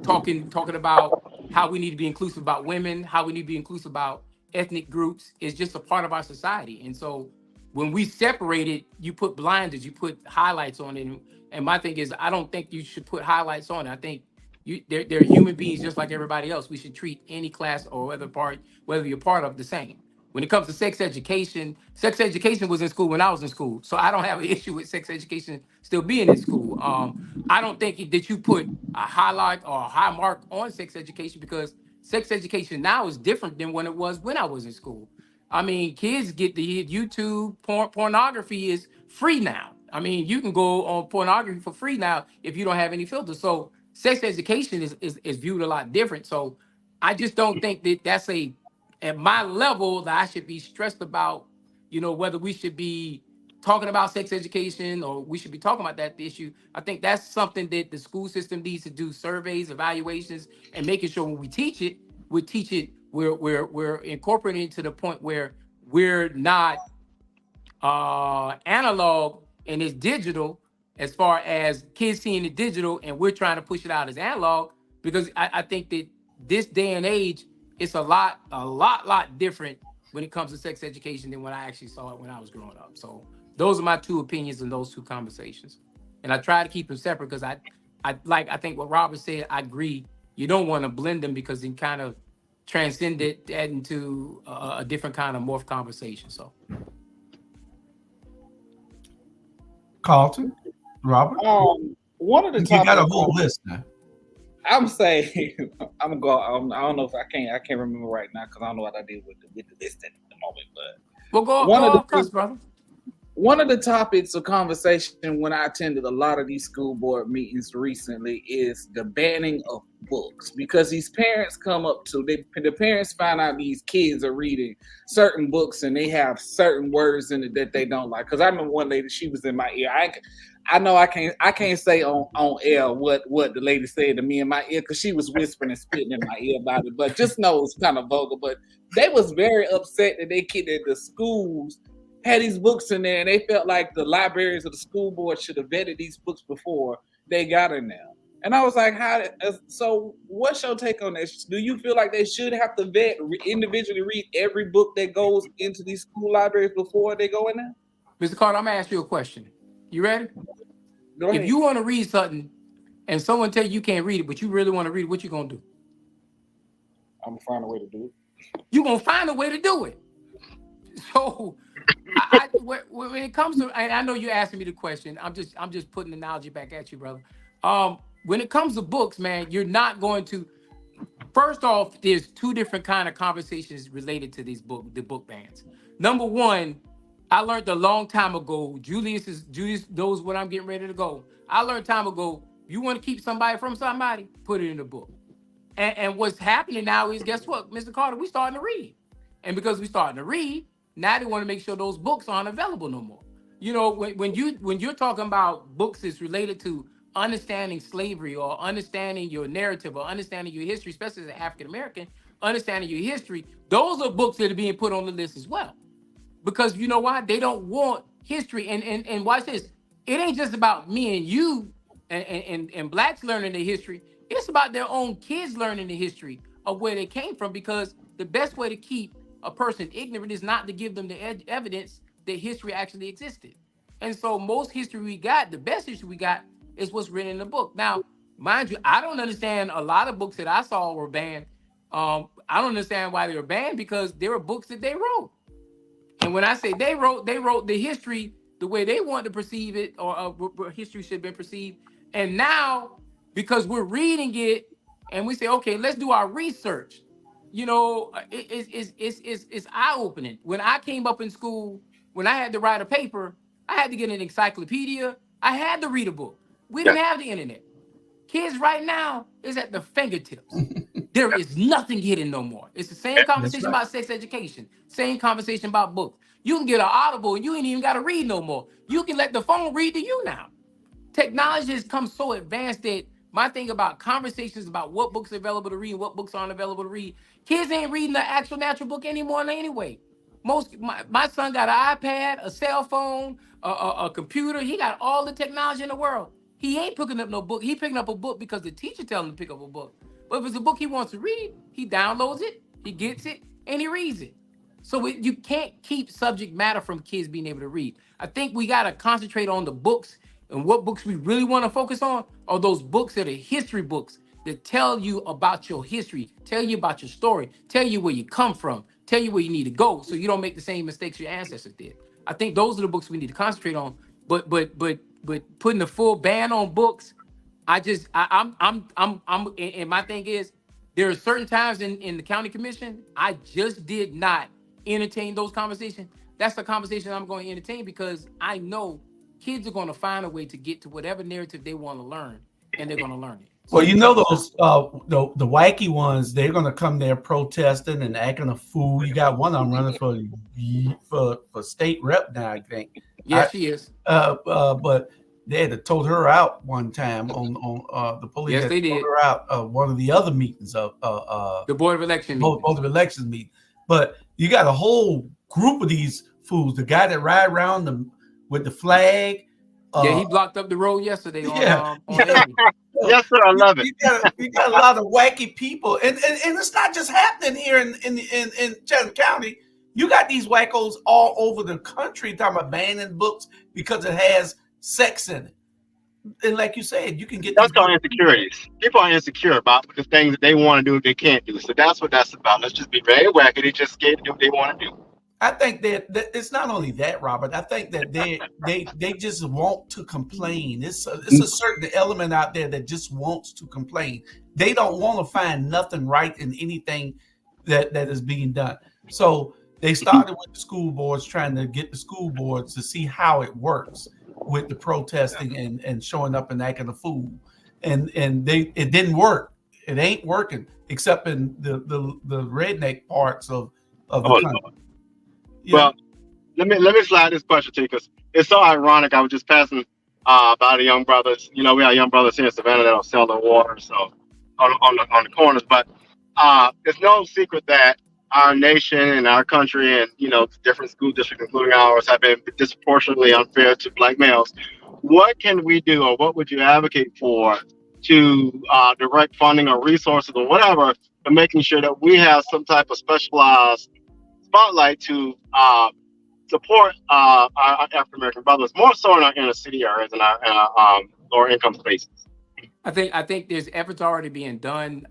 Talking about how we need to be inclusive about women, how we need to be inclusive about ethnic groups. Is just a part of our society, and so when we separate it, you put blinders, you put highlights on it. And my thing is, I don't think you should put highlights on it. I think they're human beings just like everybody else. We should treat any class or whether you're part of the same. When it comes to sex education was in school when I was in school. So I don't have an issue with sex education still being in school. I don't think that you put a highlight or a high mark on sex education, because sex education now is different than when it was when I was in school. I mean, kids get the YouTube pornography is free now. I mean, you can go on pornography for free now if you don't have any filters. So sex education is viewed a lot different. So I just don't think that that's at my level that I should be stressed about, whether we should be talking about sex education or we should be talking about that issue. I think that's something that the school system needs to do surveys, evaluations, and making sure when we teach it, we're incorporating it to the point where we're not analog and it's digital, as far as kids seeing the digital and we're trying to push it out as analog, because I think that this day and age, it's a lot different when it comes to sex education than when I actually saw it when I was growing up. So those are my two opinions in those two conversations. And I try to keep them separate because I think what Robert said, I agree. You don't want to blend them because it kind of transcended that into a different kind of morph conversation. So Carlton, Robert, one of the you topics got a whole list now. I'm saying I'm gonna go. I don't know if I can't remember right now because I don't know what I did with the list at the moment. But we'll go off cuss, brother. One of the topics of conversation when I attended a lot of these school board meetings recently is the banning of books, because these parents come up to the parents find out these kids are reading certain books and they have certain words in it that they don't like. Because I remember one lady, she was in my ear. I know I can't say on air what the lady said to me in my ear because she was whispering and spitting in my ear about it. But just know it's kind of vulgar. But they was very upset that that the schools had these books in there, and they felt like the libraries of the school board should have vetted these books before they got in there. And I was like, so what's your take on this? Do you feel like they should have to individually read every book that goes into these school libraries before they go in there? Mr. Carter, I'm going to ask you a question. You ready? Go ahead. If you want to read something and someone tell you can't read it, but you really want to read it, what you going to do? I'm going to find a way to do it. You're going to find a way to do it. So when it comes to, I know you're asking me the question. I'm just putting the analogy back at you, brother. When it comes to books, man, you're not going to. First off, there's two different kind of conversations related to the book bans. Number one, I learned a long time ago. Julius knows what I'm getting ready to go. I learned time ago. You want to keep somebody from somebody, put it in the book. And what's happening now is, guess what, Mr. Carter, we starting to read, and because we starting to read. Now they want to make sure those books aren't available no more. When you're talking about books that's related to understanding slavery or understanding your narrative or understanding your history, especially as an African American, understanding your history, those are books that are being put on the list as well. Because you know why? They don't want history. And watch this. It ain't just about me and you and blacks learning the history. It's about their own kids learning the history of where they came from, because the best way to keep a person ignorant is not to give them the evidence that history actually existed. And so most history we got, the best history we got, is what's written in the book. Now, mind you, I don't understand a lot of books that I saw were banned. I don't understand why they were banned, because there were books that they wrote. And when I say they wrote the history the way they wanted to perceive it, or history should have been perceived. And now, because we're reading it and we say, okay, let's do our research. It's eye-opening. When I came up in school, when I had to write a paper, I had to get an encyclopedia. I had to read a book. We didn't have the internet. Kids right now is at the fingertips. There is nothing hidden no more. It's the same conversation about sex education, same conversation about books. You can get an Audible and you ain't even got to read no more. You can let the phone read to you now. Technology has come so advanced that my thing about conversations about what books are available to read and what books aren't available to read, kids ain't reading the actual natural book anymore anyway. My son got an iPad, a cell phone, a computer. He got all the technology in the world. He ain't picking up no book. He picking up a book because the teacher telling him to pick up a book. But if it's a book he wants to read, he downloads it, he gets it, and he reads it. So you can't keep subject matter from kids being able to read. I think we got to concentrate on the books, and what books we really want to focus on are those books that are history books that tell you about your history, tell you about your story, tell you where you come from, tell you where you need to go so you don't make the same mistakes your ancestors did. I think those are the books we need to concentrate on. But putting a full ban on books, and my thing is, there are certain times in the county commission, I just did not entertain those conversations. That's the conversation I'm going to entertain because I know kids are going to find a way to get to whatever narrative they want to learn, and they're going to learn it. So well, you know those the wacky ones, they're going to come there protesting and acting a fool. You got one I'm running for state rep now, I think. Yes, she is. But they had to tote her out one time on the police. Yes, they did. Her out one of the other meetings of the Board of Election meeting. Board of Elections meeting. But you got a whole group of these fools. The guy that ride around with the flag. Yeah, he blocked up the road yesterday. On Yes, sir. I love it. You got a lot of wacky people, and it's not just happening here in Chatham County. You got these wackos all over the country talking about banning books because it has sex in it. And like you said, you can get that's called insecurities. People are insecure about the things that they want to do, they can't do. So that's what that's about. Let's just be very wacky. They just scared to do what they want to do. I think that it's not only that, Robert. I think that they just want to complain. It's a certain element out there that just wants to complain. They don't want to find nothing right in anything that is being done. So they started with the school boards, trying to get the school boards to see how it works with the protesting and showing up and acting a fool. And it didn't work. It ain't working except in the redneck parts of the country. Well, let me slide this question to you because it's so ironic. I was just passing by the young brothers. You know, we have young brothers here in Savannah that don't sell their water, so on the corners. But it's no secret that our nation and our country and different school districts, including ours, have been disproportionately unfair to Black males. What can we do, or what would you advocate for to direct funding or resources or whatever for making sure that we have some type of specialized spotlight to support our African American brothers, more so in our inner city areas and our lower income spaces? I think there's efforts already being done.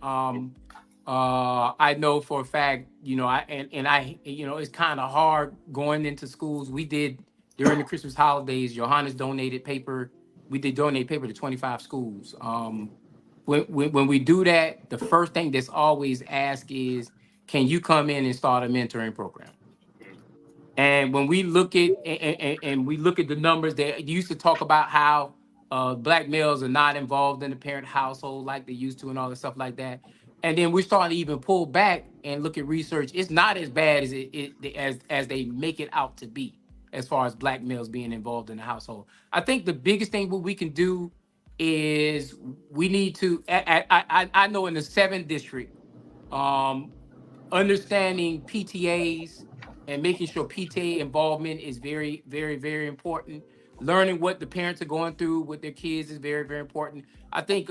I know for a fact, it's kind of hard going into schools. We did during the Christmas holidays. Johannes donated paper. We did donate paper to 25 schools. When we do that, the first thing that's always asked is, can you come in and start a mentoring program? And when we look at and we look at the numbers, they used to talk about how Black males are not involved in the parent household like they used to and all that stuff like that. And then we're starting to even pull back and look at research. It's not as bad as they make it out to be as far as Black males being involved in the household. I think the biggest thing what we can do is we need to, I know in the 7th district, understanding PTAs and making sure PTA involvement is very, very, very important. Learning what the parents are going through with their kids is very, very important. I think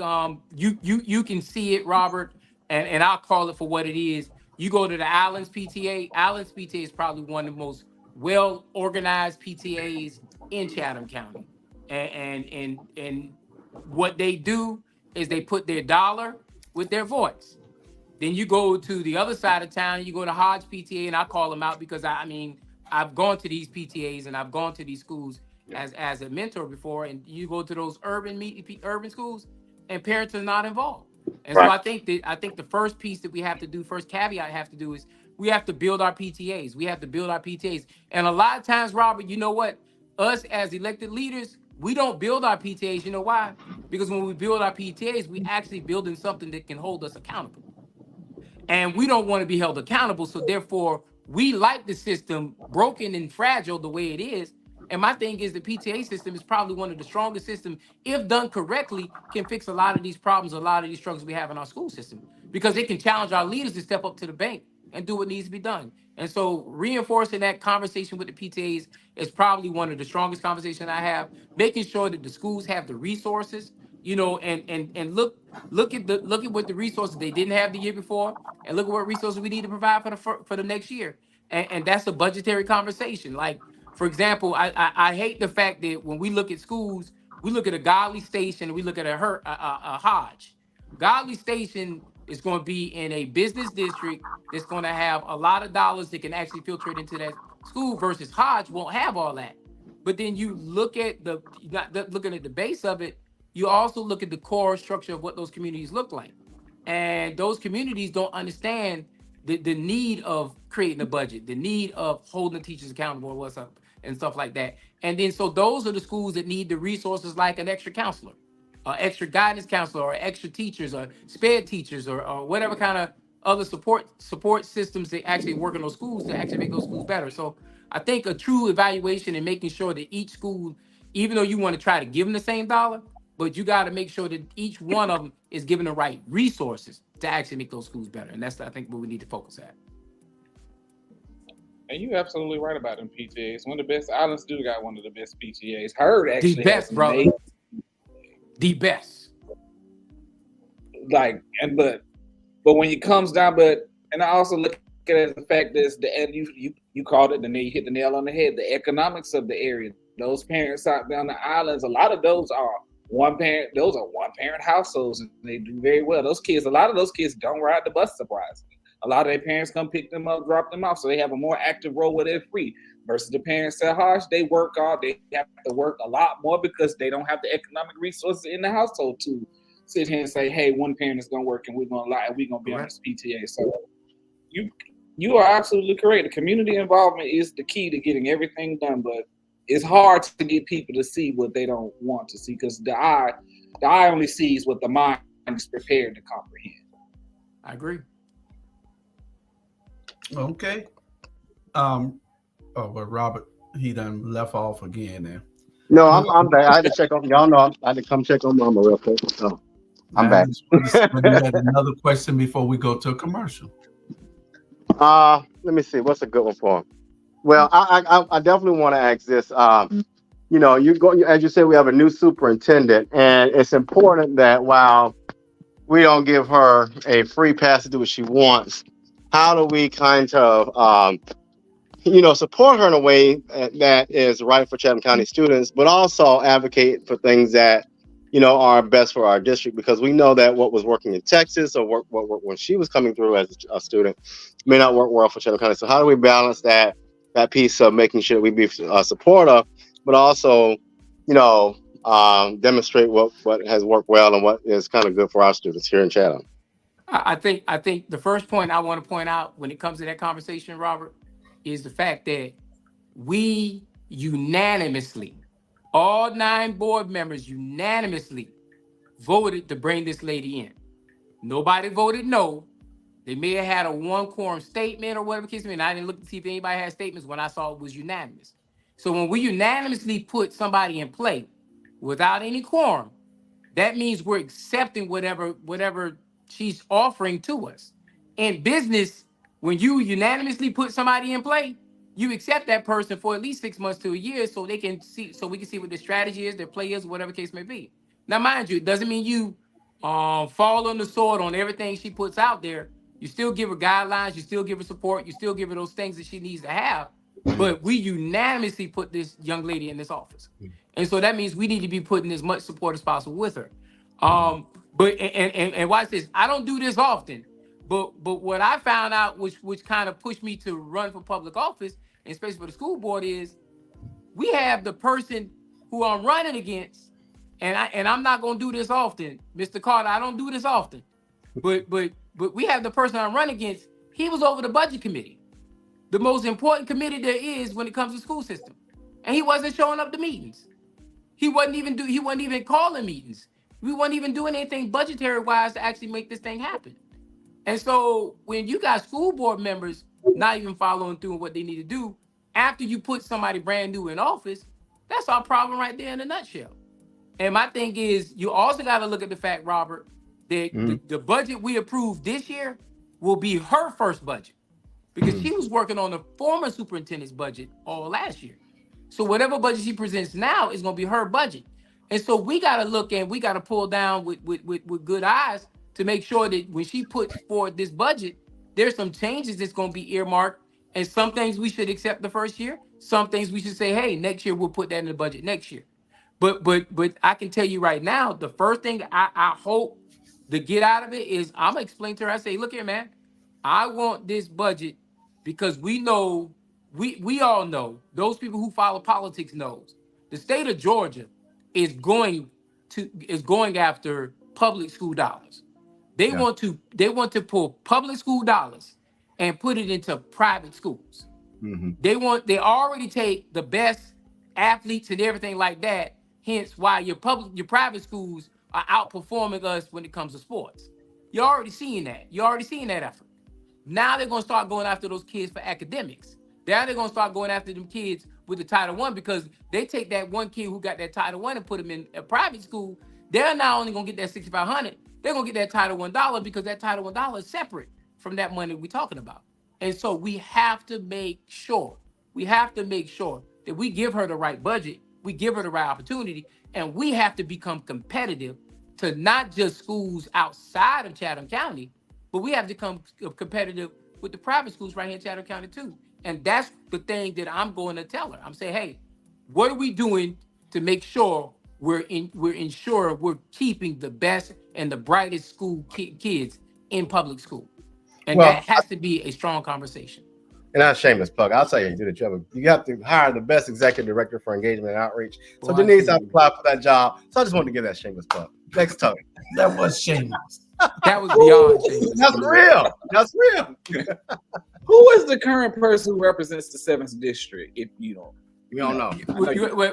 you can see it, Robert, and I'll call it for what it is. You go to the Islands PTA. Islands PTA is probably one of the most well-organized PTAs in Chatham County. And what they do is they put their dollar with their voice. Then you go to the other side of town, you go to Hodge PTA, and I call them out because I've gone to these PTAs and I've gone to these schools as a mentor before, and you go to those urban schools, and parents are not involved. And right. So I think the first piece that we have to do, first caveat I have to do is we have to build our PTAs. We have to build our PTAs. And a lot of times, Robert, you know what? Us as elected leaders, We don't build our PTAs. You know why? Because when we build our PTAs, we actually building something that can hold us accountable. And we don't want to be held accountable. So therefore, we like the system broken and fragile the way it is. And my thing is the PTA system is probably one of the strongest systems, if done correctly, can fix a lot of these problems, a lot of these struggles we have in our school system, because it can challenge our leaders to step up to the bank and do what needs to be done. And so reinforcing that conversation with the PTAs is probably one of the strongest conversations I have, making sure that the schools have the resources, and look at what the resources they didn't have the year before, and look at what resources we need to provide for the next year. And that's a budgetary conversation. Like, for example, I hate the fact that when we look at schools, we look at a Godly Station, and we look at a Hodge. Godly Station is going to be in a business district that's going to have a lot of dollars that can actually filtrate into that school, versus Hodge won't have all that. But then you look at looking at the base of it, you also look at the core structure of what those communities look like. And those communities don't understand the need of creating a budget, the need of holding the teachers accountable, and what's up, and stuff like that. And then so those are the schools that need the resources like an extra counselor, or extra guidance counselor, or extra teachers, or sped teachers, or whatever kind of other support systems that actually work in those schools to actually make those schools better. So I think a true evaluation and making sure that each school, even though you want to try to give them the same dollar, but you got to make sure that each one of them is given the right resources to actually make those schools better. And that's, I think, what we need to focus at. And you're absolutely right about them PTAs. One of the best islands do got one of the best PTAs. Herd actually the best, has brother. The best. Like, and but when it comes down, and I also look at it as the fact that and you called it, and then you hit the nail on the head. The economics of the area. Those parents out there on the islands, a lot of those are one parent households, and they do very well. A lot of those kids don't ride the bus, surprisingly. A lot of their parents come pick them up, drop them off, so they have a more active role where they're free. Versus the parents at Hodge, they work all day, they have to work a lot more because they don't have the economic resources in the household to sit here and say, hey, one parent is going to work and we're going to lie and we're going to be on this PTA. So you are absolutely correct. The community involvement is the key to getting everything done, but it's hard to get people to see what they don't want to see, because the eye only sees what the mind is prepared to comprehend. I agree. Okay. Well, Robert, he done left off again now. No, I'm back. I had to check on y'all. Know I had to come check on Mama real quick. So I'm back. We had another question before we go to a commercial. Let me see. What's a good one for him? Well, I definitely want to ask this. As you said, we have a new superintendent, and it's important that while we don't give her a free pass to do what she wants, how do we kind of, support her in a way that is right for Chatham County students, but also advocate for things that, are best for our district, because we know that what was working in Texas or what when she was coming through as a student may not work well for Chatham County. So how do we balance that piece of making sure we be supportive, but also, demonstrate what has worked well and what is kind of good for our students here in Chatham? I think the first point I want to point out when it comes to that conversation, Robert, is the fact that we unanimously, all 9 board members unanimously voted to bring this lady in. Nobody voted no. They may have had a 1 quorum statement or whatever case may be, and I didn't look to see if anybody had statements. When I saw it was unanimous. So when we unanimously put somebody in play without any quorum, that means we're accepting whatever she's offering to us. In business, when you unanimously put somebody in play, you accept that person for at least 6 months to a year so we can see what their strategy is, their play is, whatever case may be. Now, mind you, it doesn't mean you fall on the sword on everything she puts out there. You still give her guidelines, you still give her support, you still give her those things that she needs to have. But we unanimously put this young lady in this office. And so that means we need to be putting as much support as possible with her. But watch this. I don't do this often, but what I found out, which kind of pushed me to run for public office, and especially for the school board, is we have the person who I'm running against, and I'm not gonna do this often, Mr. Carter. I don't do this often, but we have the person I'm running against. He was over the budget committee, the most important committee there is when it comes to school system, and he wasn't showing up to meetings. He wasn't even calling meetings. We wasn't even doing anything budgetary wise to actually make this thing happen. And so when you got school board members not even following through on what they need to do after you put somebody brand new in office, that's our problem right there in a nutshell. And my thing is, you also got to look at the fact, Robert, that the budget we approved this year will be her first budget because she was working on the former superintendent's budget all last year. So whatever budget she presents now is going to be her budget. And so we got to look and we got to pull down with good eyes to make sure that when she puts forward this budget, there's some changes that's going to be earmarked. And some things we should accept the first year. Some things we should say, hey, next year we'll put that in the budget next year. But I can tell you right now, the first thing I hope to get out of it is I'm going to explain to her. I say, look here, man, I want this budget because we know, we all know, those people who follow politics knows, the state of Georgia is going after public school dollars. They want to pull public school dollars and put it into private schools. They already take the best athletes and everything like that. Hence why your private schools are outperforming us when it comes to sports. You're already seeing that. You're already seeing that effort. Now they're going to start going after those kids for academics. Now they're going to start going after them kids with the Title I because they take that one kid who got that Title I and put him in a private school. They're not only going to get that $6,500, they're going to get that Title I dollar because that Title I dollar is separate from that money we're talking about. And so we have to make sure that we give her the right budget, we give her the right opportunity, and we have to become competitive to not just schools outside of Chatham County, but we have to become competitive with the private schools right here in Chatham County too. And that's the thing that I'm going to tell her. I'm saying, hey, what are we doing to make sure we're keeping the best and the brightest school kids in public school? And that has to be a strong conversation. And not a shameless plug. I'll tell you, you do the job. You have to hire the best executive director for engagement and outreach. So Denise, I applied for that job. So I just wanted to give that shameless plug. Next time. That was shameless. That was beyond shameless. That's real. That's real. Who is the current person who represents the 7th district? If you don't know.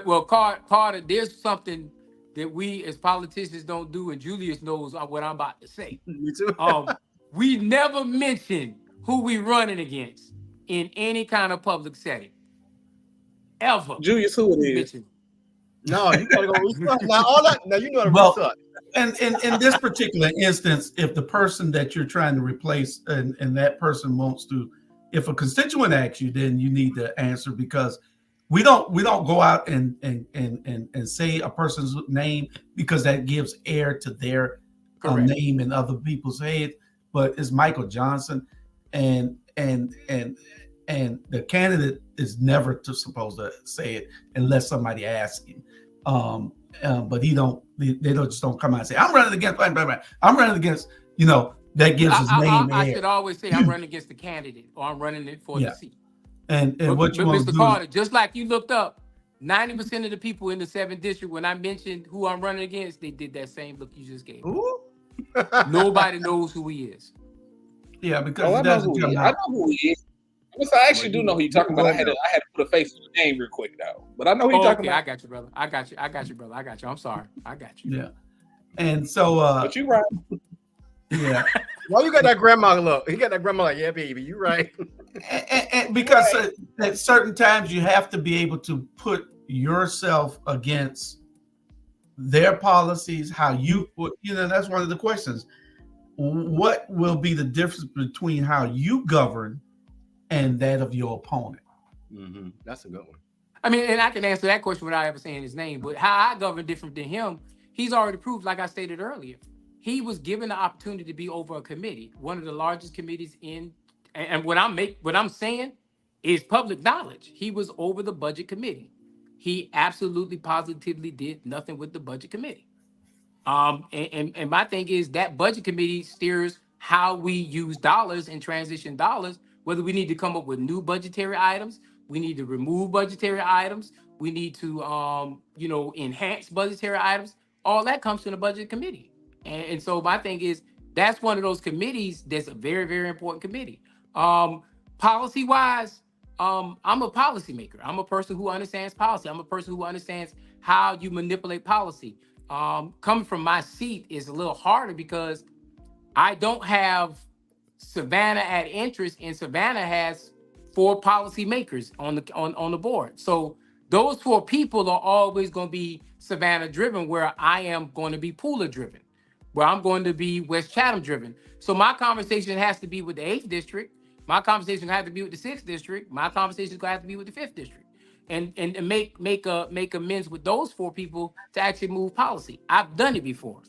Well, Carter, there's something that we as politicians don't do, and Julius knows what I'm about to say. Me too. We never mention who we running against in any kind of public setting. Ever. Julius, who it is? No, you gotta go research. Now you know the research. And in this particular instance, if the person that you're trying to replace and that person wants to, if a constituent asks you, then you need to answer because we don't go out and say a person's name because that gives air to their name and other people's head. But it's Michael Johnson, and the candidate is never supposed to say it unless somebody asks him. But they just don't come out and say, I'm running against, I'm running against, that gives his name. I should always say I'm running against the candidate or I'm running it for the seat. And what you want to do, Mr. Carter, just like you looked up, 90% of the people in the 7th district, when I mentioned who I'm running against, they did that same look you just gave. Nobody knows who he is. Yeah, because I know who he is. I actually do know who you're talking about. I had to put a face on the name real quick though. But I know who you're talking about. I got you, brother. I got you, brother. I got you. I'm sorry. I got you. Yeah. And so but you right. Yeah. Why you got that grandma look? He got that grandma like, yeah, baby, you right. and because at certain times you have to be able to put yourself against their policies, how you put, that's one of the questions. What will be the difference between how you govern and that of your opponent? Mm-hmm. That's a good one. I mean, and I can answer that question without ever saying his name, but how I govern different than him, he's already proved, like I stated earlier, he was given the opportunity to be over a committee, one of the largest committees and what I'm saying is public knowledge. He was over the budget committee. He absolutely positively did nothing with the budget committee. And my thing is that budget committee steers how we use dollars and transition dollars, whether we need to come up with new budgetary items, we need to remove budgetary items, we need to enhance budgetary items. All that comes from the budget committee. And so my thing is that's one of those committees that's a very, very important committee. Policy wise, I'm a policymaker. I'm a person who understands policy. I'm a person who understands how you manipulate policy. Coming from my seat is a little harder because I don't have Savannah at interest, and Savannah has 4 policymakers on the board. So those 4 people are always going to be Savannah driven, where I am going to be Pooler driven, where I'm going to be West Chatham driven. So my conversation has to be with the 8th district. My conversation has to be with the 6th district. My conversation is going to have to be with the 5th district, and make amends with those 4 people to actually move policy. I've done it before.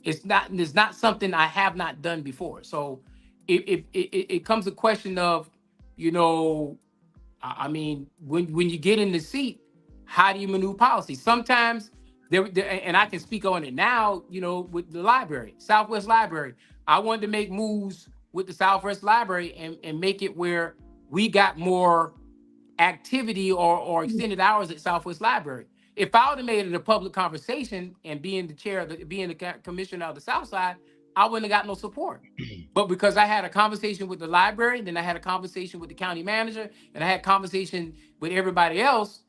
It's not something I have not done before. So it comes a question of, you know, I mean, when you get in the seat, how do you maneuver policy? Sometimes and I can speak on it now, you know, with the library, Southwest Library. I wanted to make moves with the Southwest Library and make it where we got more activity or extended hours at Southwest Library. If I would have made it a public conversation and being the chair, being the commissioner of the South Side, I wouldn't have got no support. But because I had a conversation with the library, then I had a conversation with the county manager, and I had a conversation with everybody else,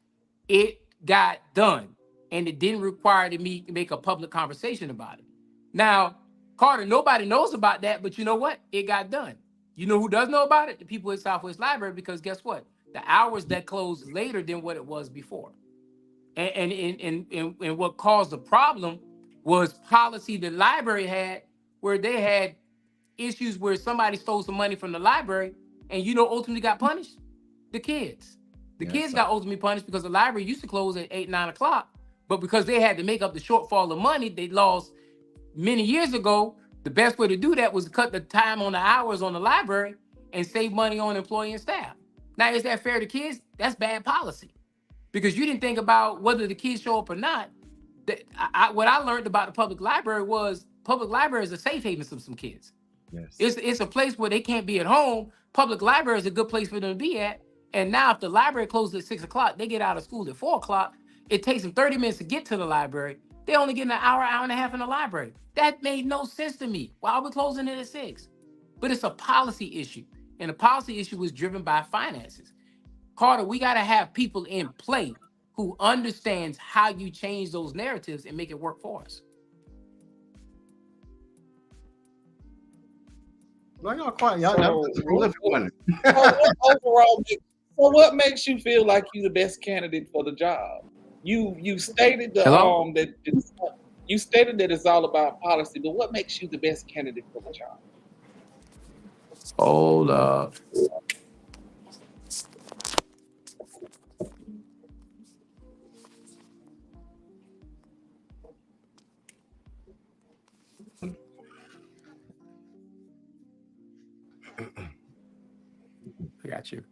it got done. And it didn't require me to make a public conversation about it. Now, Carter, nobody knows about that, but you know what? It got done. You know who does know about it? The people at Southwest Library, because guess what? The hours that closed later than what it was before. And what caused the problem was policy the library had, where they had issues where somebody stole some money from the library, and you know ultimately got punished? The kids. The kids got ultimately punished because the library used to close at 8, 9 o'clock, but because they had to make up the shortfall of money they lost many years ago, the best way to do that was to cut the time on the hours on the library and save money on employee and staff. Now, is that fair to kids? That's bad policy, because you didn't think about whether the kids show up or not. What I learned about the public library was public library is a safe haven for some kids. Yes. It's a place where they can't be at home. Public library is a good place for them to be at. And now if the library closes at 6 o'clock, they get out of school at 4 o'clock. It takes them 30 minutes to get to the library. They only get an hour and a half in the library. That made no sense to me. Why are we closing it at 6? But it's a policy issue. And the policy issue was driven by finances. Carter, we got to have people in play who understands how you change those narratives and make it work for us. Well, y'all quiet. Y'all what makes you feel like you're the best candidate for the job? You stated that you stated that it's all about policy, but what makes you the best candidate for the job? Hold up. I got you.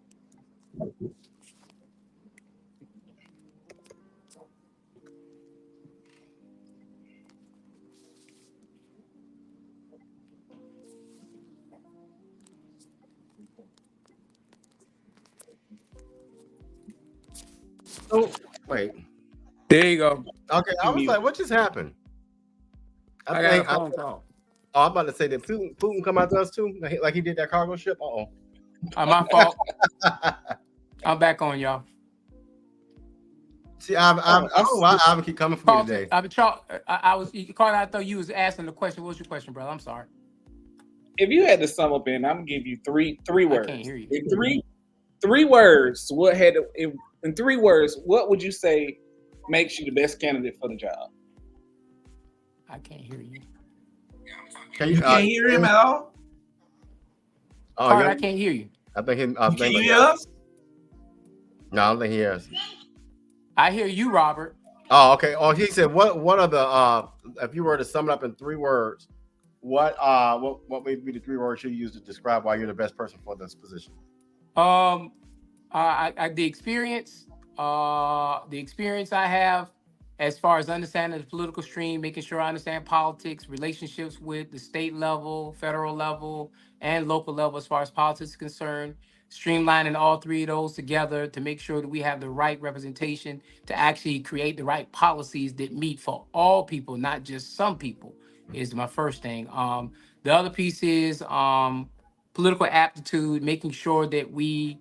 Oh, wait. There you go. Okay, I was like, what just happened? I got a phone call. I'm about to say, did Putin come after us too? Like he did that cargo ship? My fault. I'm back on, y'all. See, I keep coming for you today. Carter, I thought you was asking the question. What was your question, brother? I'm sorry. If you had to sum up I'm gonna give you three words. I can't hear you. In three words, in 3 words, what would you say makes you the best candidate for the job? I can't hear you. You can't hear him at all? Carter, I can't hear you. I think him. Can you hear us? No, I don't think he hears. I hear you, Robert. Oh, okay. Oh, he said, what are the if you were to sum it up in 3 words, what would be the 3 words you use to describe why you're the best person for this position? The experience I have as far as understanding the political stream, making sure I understand politics, relationships with the state level, federal level, and local level as far as politics is concerned, streamlining all 3 of those together to make sure that we have the right representation to actually create the right policies that meet for all people, not just some people, is my first thing. The other piece is political aptitude, making sure that we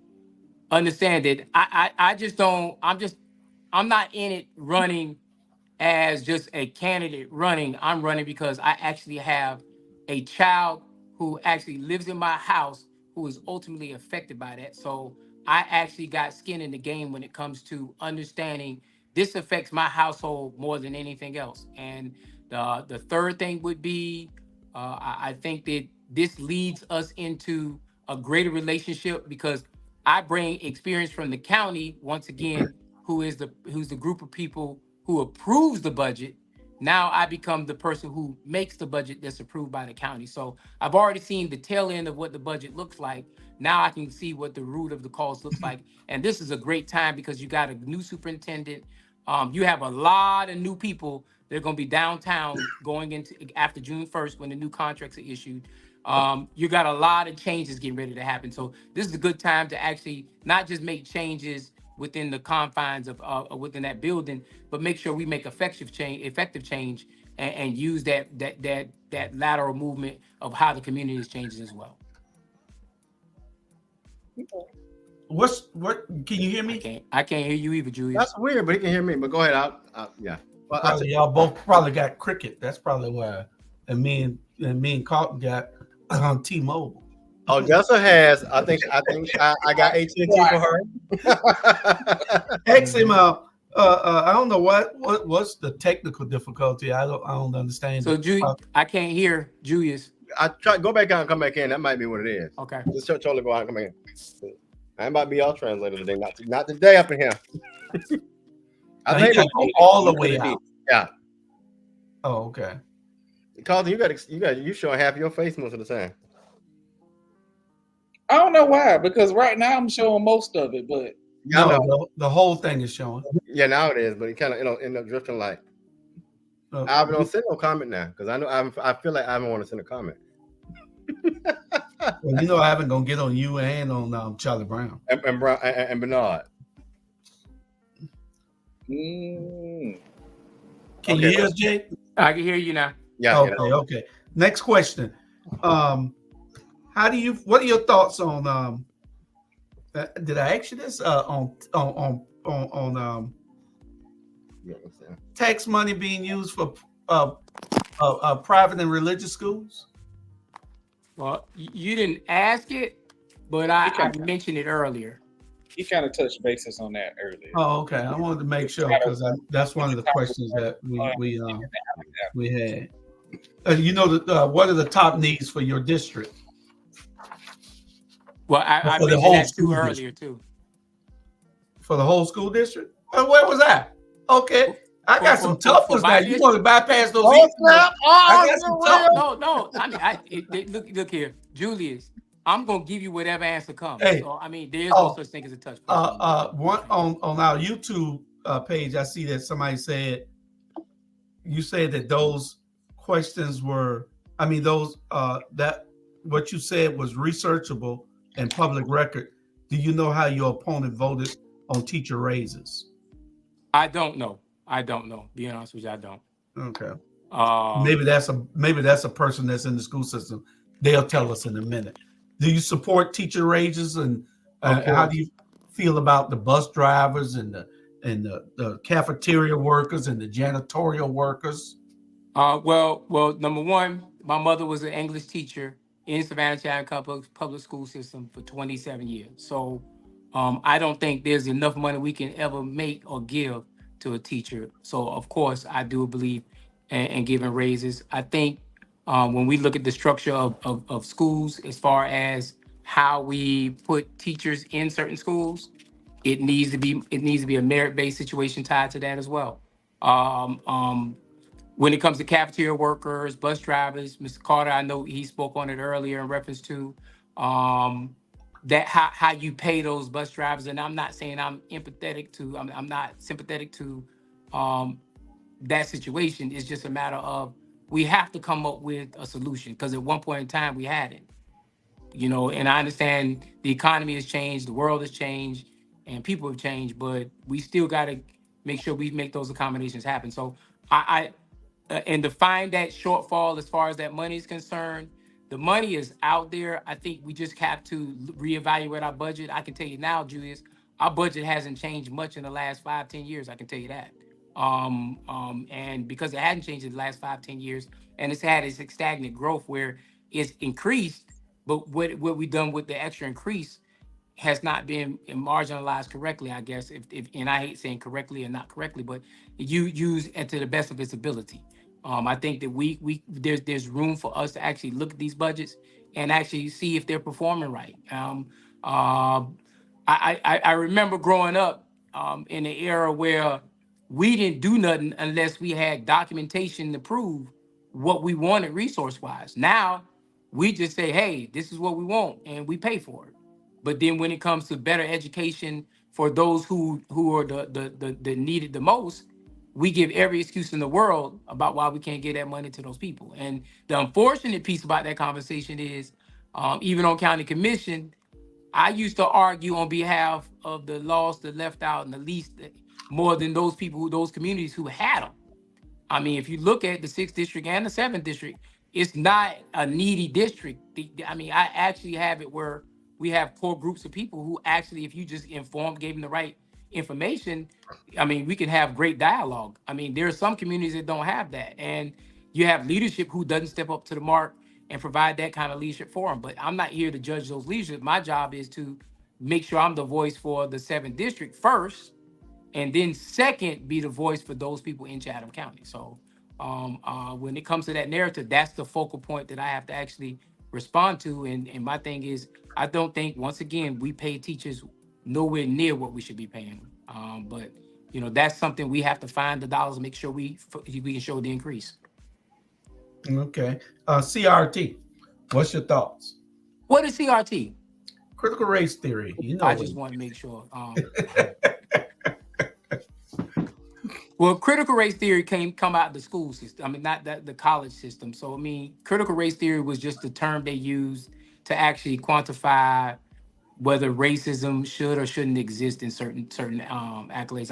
understand that I just don't. I'm not in it running as just a candidate running. I'm running because I actually have a child who actually lives in my house who is ultimately affected by that. So I actually got skin in the game when it comes to understanding this affects my household more than anything else. And the third thing would be I think that this leads us into a greater relationship because I bring experience from the county once again, who's the group of people who approves the budget. Now I become the person who makes the budget that's approved by the county. So I've already seen the tail end of what the budget looks like. Now I can see what the root of the cause looks like. And this is a great time because you got a new superintendent. You have a lot of new people that are going to be downtown going into after June 1st when the new contracts are issued. You got a lot of changes getting ready to happen. So this is a good time to actually not just make changes within the confines of within that building, but make sure we make effective change, and use that lateral movement of how the community is changing as well. What? Can you hear me? I can't hear you either, Julius. That's weird, but he can hear me. But go ahead. Yeah. Well, Probably y'all both probably got cricket. That's probably why. And me and Carlton got on T-Mobile. Oh, Jessa has. I think I got AT&T for her. Ask him. I don't know what's the technical difficulty. I don't understand. So I can't hear Julius. I try go back out and come back in. That might be what it is. Okay. Just totally go out and come in. I might be all translator today. Not today up in here. I think I go all the way out. Yeah. Oh, okay. Carlton, you showing half your face most of the time. I don't know why, because right now I'm showing most of it, but the whole thing is showing. Yeah, now it is, but it kind of end up drifting like. I don't send no comment now because I know I feel like I don't want to send a comment. Well, I haven't gonna get on you and on Charlie Brown and Bernard. Can you hear us, Jay? I can hear you now. Yeah. Okay. Next question. What are your thoughts on did I ask you this on tax money being used for private and religious schools? Well, you didn't ask it, but I mentioned it earlier. He kind of touched bases on that earlier. Oh, okay. I wanted to make sure because that's one of the questions that we had. What are the top needs for your district? Well, I mentioned that too earlier too. For the whole school district? Where was that? Okay. I got some tough ones now. You want to bypass those? No. I mean, look here, Julius. I'm gonna give you whatever answer comes. Hey, so I mean, there's no such thing as a touch point. One on our YouTube page, I see that somebody said you said that those questions were. I mean, those that what you said was researchable and public record. Do you know how your opponent voted on teacher raises? I don't know. Being honest with you, I don't. Okay. Maybe that's a person that's in the school system. They'll tell us in a minute. Do you support teacher raises, and how do you feel about the bus drivers and the cafeteria workers and the janitorial workers? Well, number one, my mother was an English teacher in Savannah Chatham public school system for 27 years. So I don't think there's enough money we can ever make or give to a teacher. So of course I do believe in giving raises. I think when we look at the structure of schools, as far as how we put teachers in certain schools, it needs to be a merit-based situation tied to that as well. When it comes to cafeteria workers, bus drivers, Mr. Carter, I know he spoke on it earlier in reference to that how you pay those bus drivers. And I'm not saying I'm not sympathetic to that situation. It's just a matter of we have to come up with a solution, because at one point in time we had it. And I understand the economy has changed, the world has changed, and people have changed, but we still got to make sure we make those accommodations happen. So and to find that shortfall as far as that money is concerned, the money is out there. I think we just have to reevaluate our budget. I can tell you now, Julius, our budget hasn't changed much in the last 5-10 years. I can tell you that. And because it hadn't changed in the last 5-10 years, and it's had its stagnant growth where it's increased, but what we done with the extra increase has not been marginalized correctly, I guess. If and I hate saying correctly or not correctly, but you use it to the best of its ability. I think that there's room for us to actually look at these budgets and actually see if they're performing right. Uh, I remember growing up in an era where we didn't do nothing unless we had documentation to prove what we wanted resource wise. Now we just say, hey, this is what we want, and we pay for it. But then when it comes to better education for those who are the needed the most, we give every excuse in the world about why we can't get that money to those people. And the unfortunate piece about that conversation is, even on county commission, I used to argue on behalf of the lost, the left out, and the least, more than those people, those communities who had them. I mean, if you look at the 6th district and the 7th district, it's not a needy district. I mean, I actually have it where we have core groups of people who actually, if you just gave them the right information, I mean, we can have great dialogue. I mean, there are some communities that don't have that. And you have leadership who doesn't step up to the mark and provide that kind of leadership for them. But I'm not here to judge those leadership. My job is to make sure I'm the voice for the 7th district first, and then second, be the voice for those people in Chatham County. So when it comes to that narrative, that's the focal point that I have to actually respond to. And my thing is, I don't think, once again, we pay teachers nowhere near what we should be paying. But that's something we have to find the dollars and make sure we can show the increase. Okay. CRT, what's your thoughts? What is CRT? Critical race theory. I just want to make sure. Well, critical race theory come out of the school system. I mean, not the college system. So, I mean, critical race theory was just the term they used to actually quantify whether racism should or shouldn't exist in certain accolades.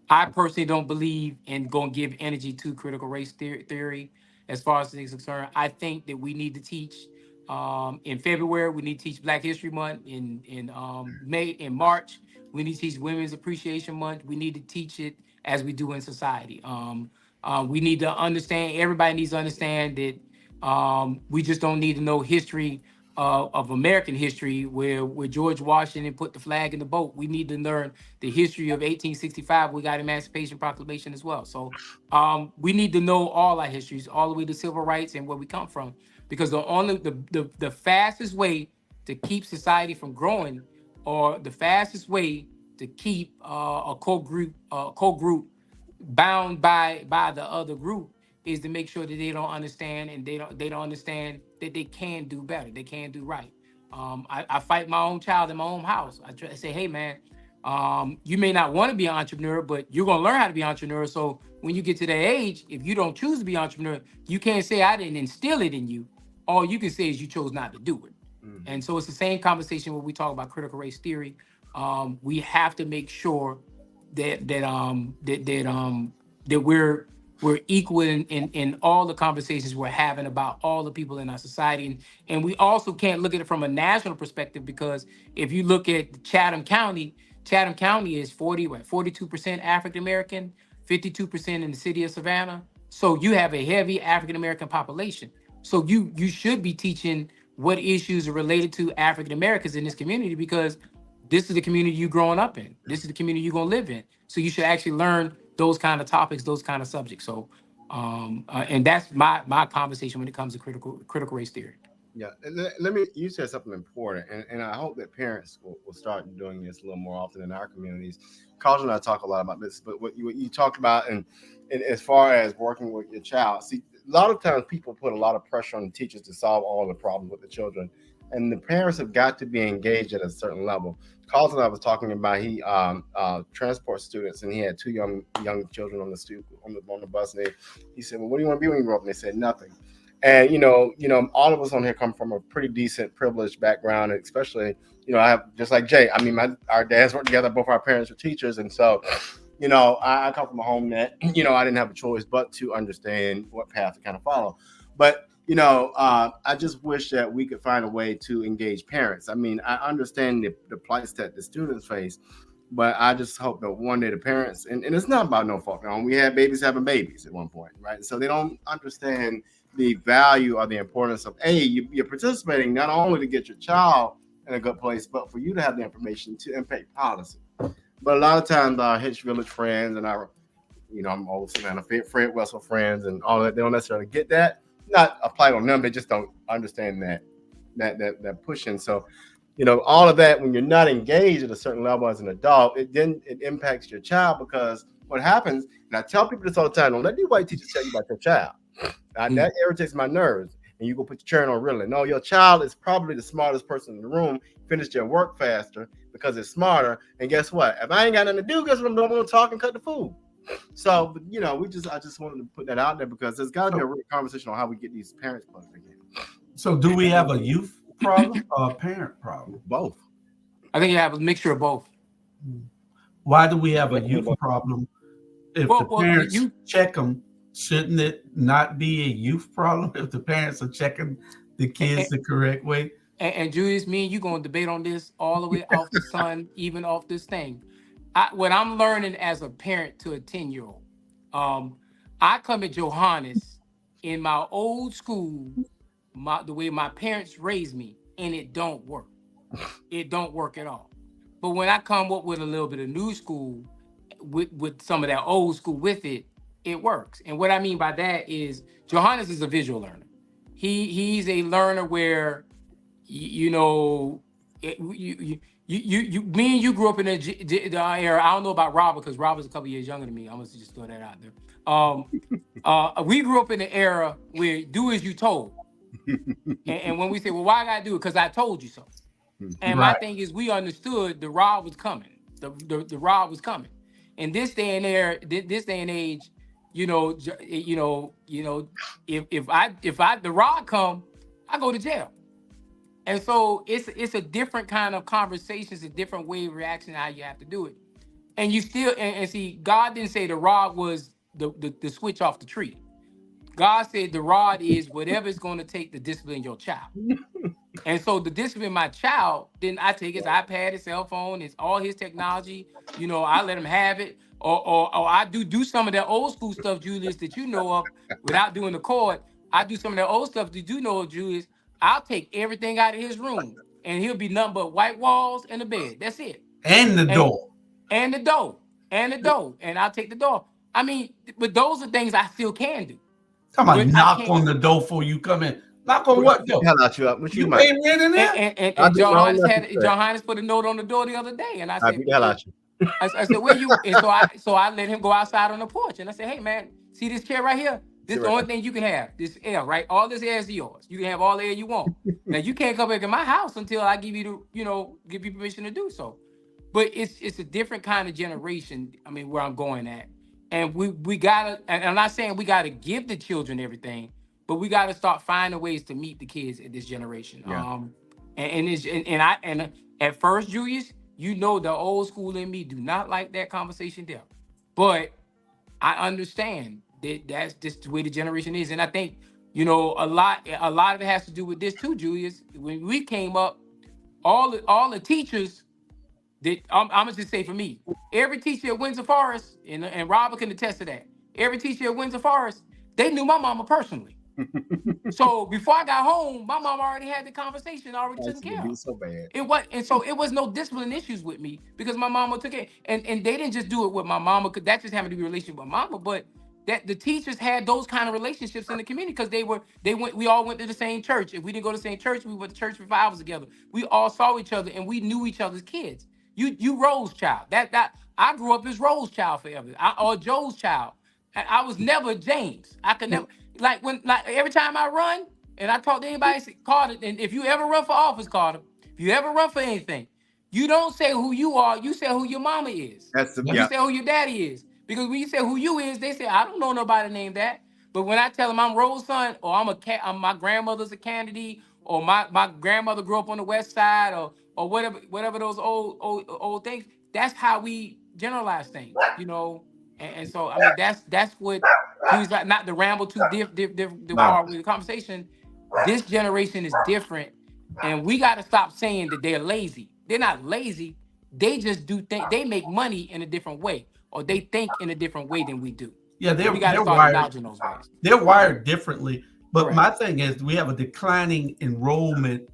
I personally don't believe in going to give energy to critical race theory as far as things are concerned. I think that we need to teach in February. We need to teach Black History Month. In March, we need to teach Women's Appreciation Month. We need to teach it as we do in society. We need to understand. Everybody needs to understand that we just don't need to know history of American history where George Washington put the flag in the boat. We need to learn the history of 1865. We got Emancipation Proclamation as well. So we need to know all our histories, all the way to civil rights and where we come from, because the fastest way to keep society from growing, or the fastest way to keep a core group bound by the other group, is to make sure that they don't understand, and they don't understand that they can do better, they can do right. I fight my own child in my own house. I try to say, hey man, you may not want to be an entrepreneur, but you're gonna learn how to be an entrepreneur. So when you get to that age, if you don't choose to be an entrepreneur, you can't say I didn't instill it in you. All you can say is you chose not to do it. Mm-hmm. And so it's the same conversation when we talk about critical race theory. We have to make sure that we're equal in all the conversations we're having about all the people in our society. And we also can't look at it from a national perspective, because if you look at Chatham County is 42% African American, 52% in the city of Savannah. So you have a heavy African American population. So you should be teaching what issues are related to African Americans in this community, because this is the community you're growing up in. This is the community you're gonna live in. So you should actually learn those kind of topics, those kind of subjects. So, and that's my conversation when it comes to critical race theory. Yeah, you said something important, and I hope that parents will start doing this a little more often in our communities. Carl and I talk a lot about this, but what you talked about, and as far as working with your child, see, a lot of times people put a lot of pressure on the teachers to solve all the problems with the children, and the parents have got to be engaged at a certain level. Carl and I was talking about, he transports students, and he had 2 young children on the bus, and he said, well, what do you want to be when you grow up? And they said nothing. And all of us on here come from a pretty decent, privileged background, and especially, I have, just like Jay. I mean, our dads worked together. Both our parents were teachers, and so, I come from a home that, I didn't have a choice but to understand what path to kind of follow. But I just wish that we could find a way to engage parents. I mean, I understand the plights that the students face, but I just hope that one day the parents, and it's not about no fault. We had babies having babies at one point, right? So they don't understand the value or the importance of you're participating not only to get your child in a good place, but for you to have the information to impact policy. But a lot of times our Hitch Village friends and our, I'm old Savannah Fred Wessel friends and all that, they don't necessarily get that. Not applied on them, they just don't understand that pushing. So, all of that, when you're not engaged at a certain level as an adult, it impacts your child, because what happens, and I tell people this all the time, don't let these white teachers tell you about your child. That irritates my nerves. And you go put your churn on really. No, your child is probably the smartest person in the room, finished their work faster because it's smarter. And guess what? If I ain't got nothing to do, guess what I'm doing? I'm going to talk and cut the food. So, I just wanted to put that out there, because there's got to be a real conversation on how we get these parents plugged again. So do we have a youth problem or a parent problem? Both. I think you have a mixture of both. Why do we have a youth problem? If the parents check them, shouldn't it not be a youth problem if the parents are checking the kids the correct way? And Julius, me and you going to debate on this all the way off the sun, even off this thing. What I'm learning as a parent to a 10-year-old, I come at Johannes in my old school, the way my parents raised me, and it don't work. It don't work at all. But when I come up with a little bit of new school, with some of that old school with it, it works. And what I mean by that is Johannes is a visual learner. He's a learner where, me and you grew up in the era. I don't know about Robert, because Robert's a couple years younger than me. I must just throw that out there. We grew up in the era where do as you told. and when we say, well, why I gotta do it? Because I told you so. And my thing is, we understood the rod was coming. The rod was coming. In this day and age, if the rod come, I go to jail. And so it's a different kind of conversation, it's a different way of reaction, how you have to do it. And you still and see, God didn't say the rod was the switch off the tree. God said the rod is whatever it's going to take to discipline your child. And so to discipline my child, then I take his iPad, his cell phone, it's all his technology. I let him have it. Or I do some of that old school stuff, Julius, that you know of, without doing the cord. I do some of that old stuff that you know of, Julius. I'll take everything out of his room, and he'll be nothing but white walls and the bed. That's it. And the door. And the door. And the door. And I'll take the door. I mean, but those are things I still can do. Come on, knock on the door before you come in. Knock on what door? Hell out you up. What you pay rent in there? And Johannes put a note on the door the other day, and I said, hell out you. I said, where you? And so I let him go outside on the porch, and I said, hey man, see this chair right here? This is the only thing you can have. This air, right? All this air is yours. You can have all the air you want. Now you can't come back in my house until I give you give you permission to do so. But it's a different kind of generation. I mean, where I'm going at, and we gotta. And I'm not saying we gotta give the children everything, but we gotta start finding ways to meet the kids at this generation. Yeah. And at first, Julius, the old school in me do not like that conversation there, but I understand that's just the way the generation is, and I think a lot of it has to do with this too, Julius. When we came up, all the teachers that I'm gonna just say for me, every teacher at Windsor Forest, and Robert can attest to that. Every teacher at Windsor Forest, they knew my mama personally. So before I got home, my mom already had the conversation already taken care of. So bad. It was no discipline issues with me because my mama took it, and they didn't just do it with my mama, because that just happened to be a relationship with mama, but that the teachers had those kind of relationships in the community because we all went to the same church. If we didn't go to the same church, we went to church for 5 hours together. We all saw each other and we knew each other's kids. You Rose child. That I grew up as Rose child forever, or Joe's child. I was never James. I could never every time I run and I talk to anybody, say, Carter, and if you ever run for office, Carter, if you ever run for anything, you don't say who you are, you say who your mama is. You say who your daddy is. Because when you say who you is, they say, I don't know nobody named that. But when I tell them I'm Rose's son, or I'm my grandmother's a Kennedy, or my grandmother grew up on the west side, or whatever those old things, that's how we generalize things, And so I mean that's what Julius, not to ramble too far with the conversation. This generation is different, and we got to stop saying that they're lazy. They're not lazy. They just do think they make money in a different way, or they think in a different way than we do. Yeah, we got to they're start wired. acknowledging those ways. They're wired differently. But Correct. my thing is, we have a declining enrollment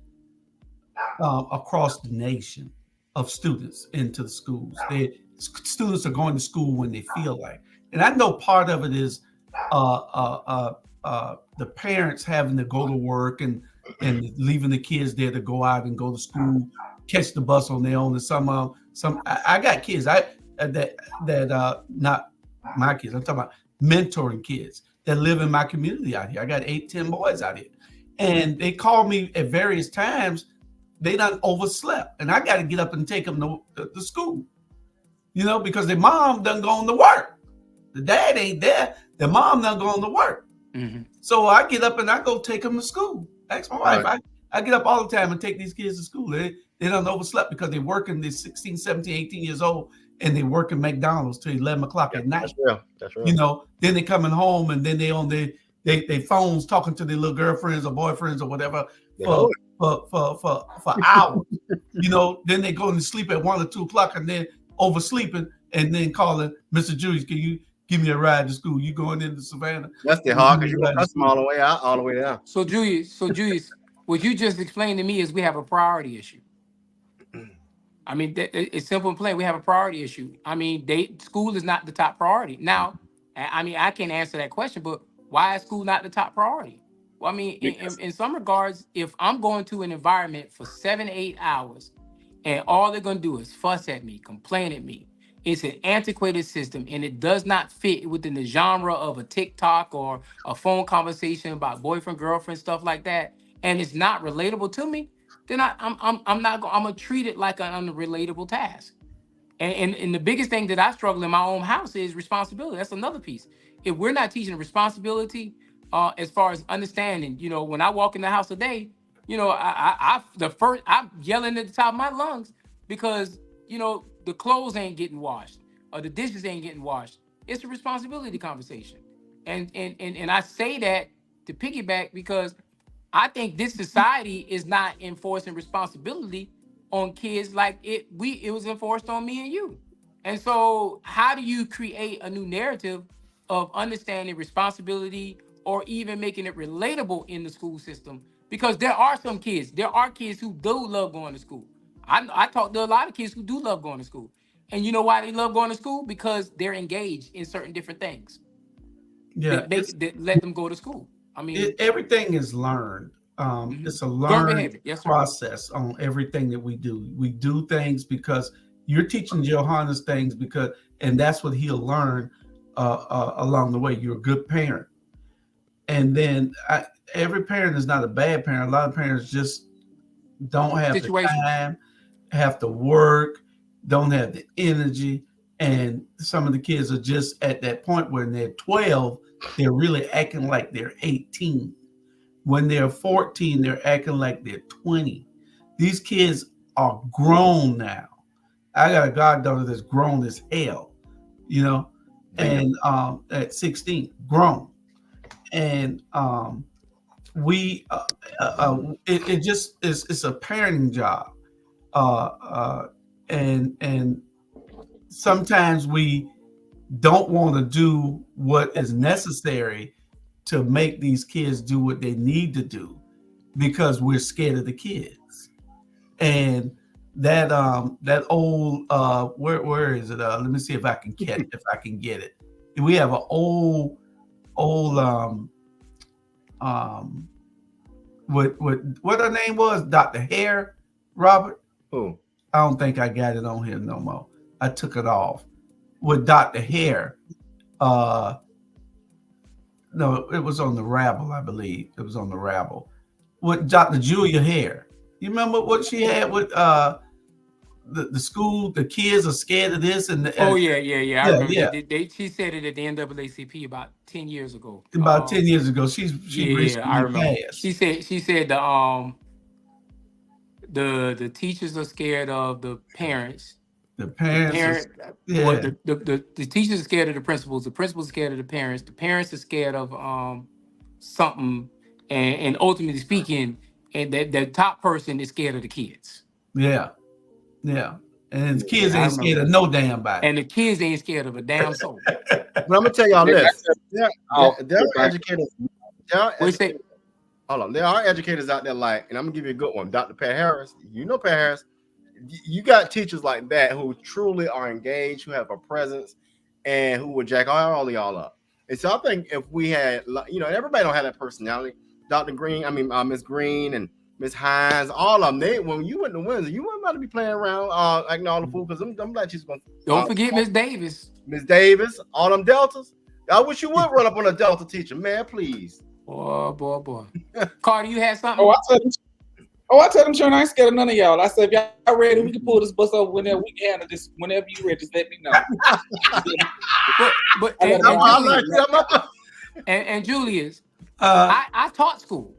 across the nation of students into the schools. Students are going to school when they feel like, and I know part of it is the parents having to go to work and leaving the kids there to go out and go to school, catch the bus on their own. And some I got kids that not my kids. I'm talking about mentoring kids that live in my community out here. I got 8-10 boys out here, and they call me at various times. They done overslept, and I got to get up and take them to school, because their mom done gone to work. The dad ain't there. The mom done gone to work. Mm-hmm. So I get up and I go take them to school. Ask my wife. I get up all the time and take these kids to school. They done overslept because they're working. They're 16, 17, 18 years old, and they work at McDonald's till 11 o'clock at night. That's real. Then they coming home, and then they on their phones talking to their little girlfriends or boyfriends or whatever for hours. Then they go to sleep at 1 or 2 o'clock and then oversleeping and then calling, Mr. Julius, can you give me a ride to school? You going into Savannah? That's the hard because you got them all the way out, all the way down. So Julius, what you just explained to me is we have a priority issue. I mean, it's simple and plain. We have a priority issue. I mean, school is not the top priority. Now, I mean, I can't answer that question, but why is school not the top priority? Well, I mean, in some regards, if I'm going to an environment for 7 to 8 hours and all they're going to do is fuss at me, complain at me, it's an antiquated system and it does not fit within the genre of a TikTok or a phone conversation about boyfriend, girlfriend, stuff like that, and it's not relatable to me, then I'm gonna treat it like an unrelatable task. And the biggest thing that I struggle in my own house is responsibility. That's another piece. If we're not teaching responsibility, as far as understanding, when I walk in the house today, I'm yelling at the top of my lungs because the clothes ain't getting washed or the dishes ain't getting washed. It's a responsibility conversation, and I say that to piggyback because I think this society is not enforcing responsibility on kids like it was enforced on me and you. And so how do you create a new narrative of understanding responsibility or even making it relatable in the school system? Because there are kids who do love going to school. I talk to a lot of kids who do love going to school. And you know why they love going to school? Because they're engaged in certain different things. Yeah, that let them go to school. I mean, everything is learned. It's a learned process on everything that we do. We do things because you're teaching Johannes things and that's what he'll learn along the way. You're a good parent. And then every parent is not a bad parent. A lot of parents just don't have the time, have to work, don't have the energy. And some of the kids are just at that point where they're 12, they're really acting like they're 18. When they're 14, they're acting like they're 20. These kids are grown now. I got a goddaughter that's grown as hell, and at 16, grown. And it just is, it's a parenting job. And sometimes we don't want to do what is necessary to make these kids do what they need to do because we're scared of the kids. And that old where is it? Let me see if I can get it. We have an old what her name was, Dr. Hare, Robert. Who? I don't think I got it on here no more. I took it off with Dr. Hare. No, it was on the Rabble, I believe. It was on the Rabble with Dr. Julia Hare. You remember what she had with the school? The kids are scared of this, and I remember. Yeah. She said it at the NAACP about 10 years ago. About 10 years ago, she recently I remember. passed. She said the teachers are scared of the parents, The parents, well, the teachers are scared of the principals are scared of the parents are scared of something, and ultimately speaking, and the top person is scared of the kids. Yeah. And the kids I ain't remember scared of that. no damn body. And the kids ain't scared of a damn soul. But I'm gonna tell y'all this: there are educators. Hold on, there are educators out there like, and I'm gonna give you a good one, Dr. Pat Harris. You know Pat Harris. You got teachers like that who truly are engaged, who have a presence, and who would jack all of y'all up. And so I think if we had, everybody don't have that personality. Dr. Green, Miss Green and Miss Hines, all of them. When you went to Windsor, you weren't about to be playing around acting all the fool, because them black teachers going. Don't forget Miss Davis. Miss Davis, all them Deltas. I wish you would run up on a Delta teacher, man. Please. Boy. Carter, you had something? I tell them, sure, I ain't scared of none of y'all. I said, if y'all ready, we can pull this bus over whenever we can handle this. Whenever you ready, just let me know. and Julius, I taught school.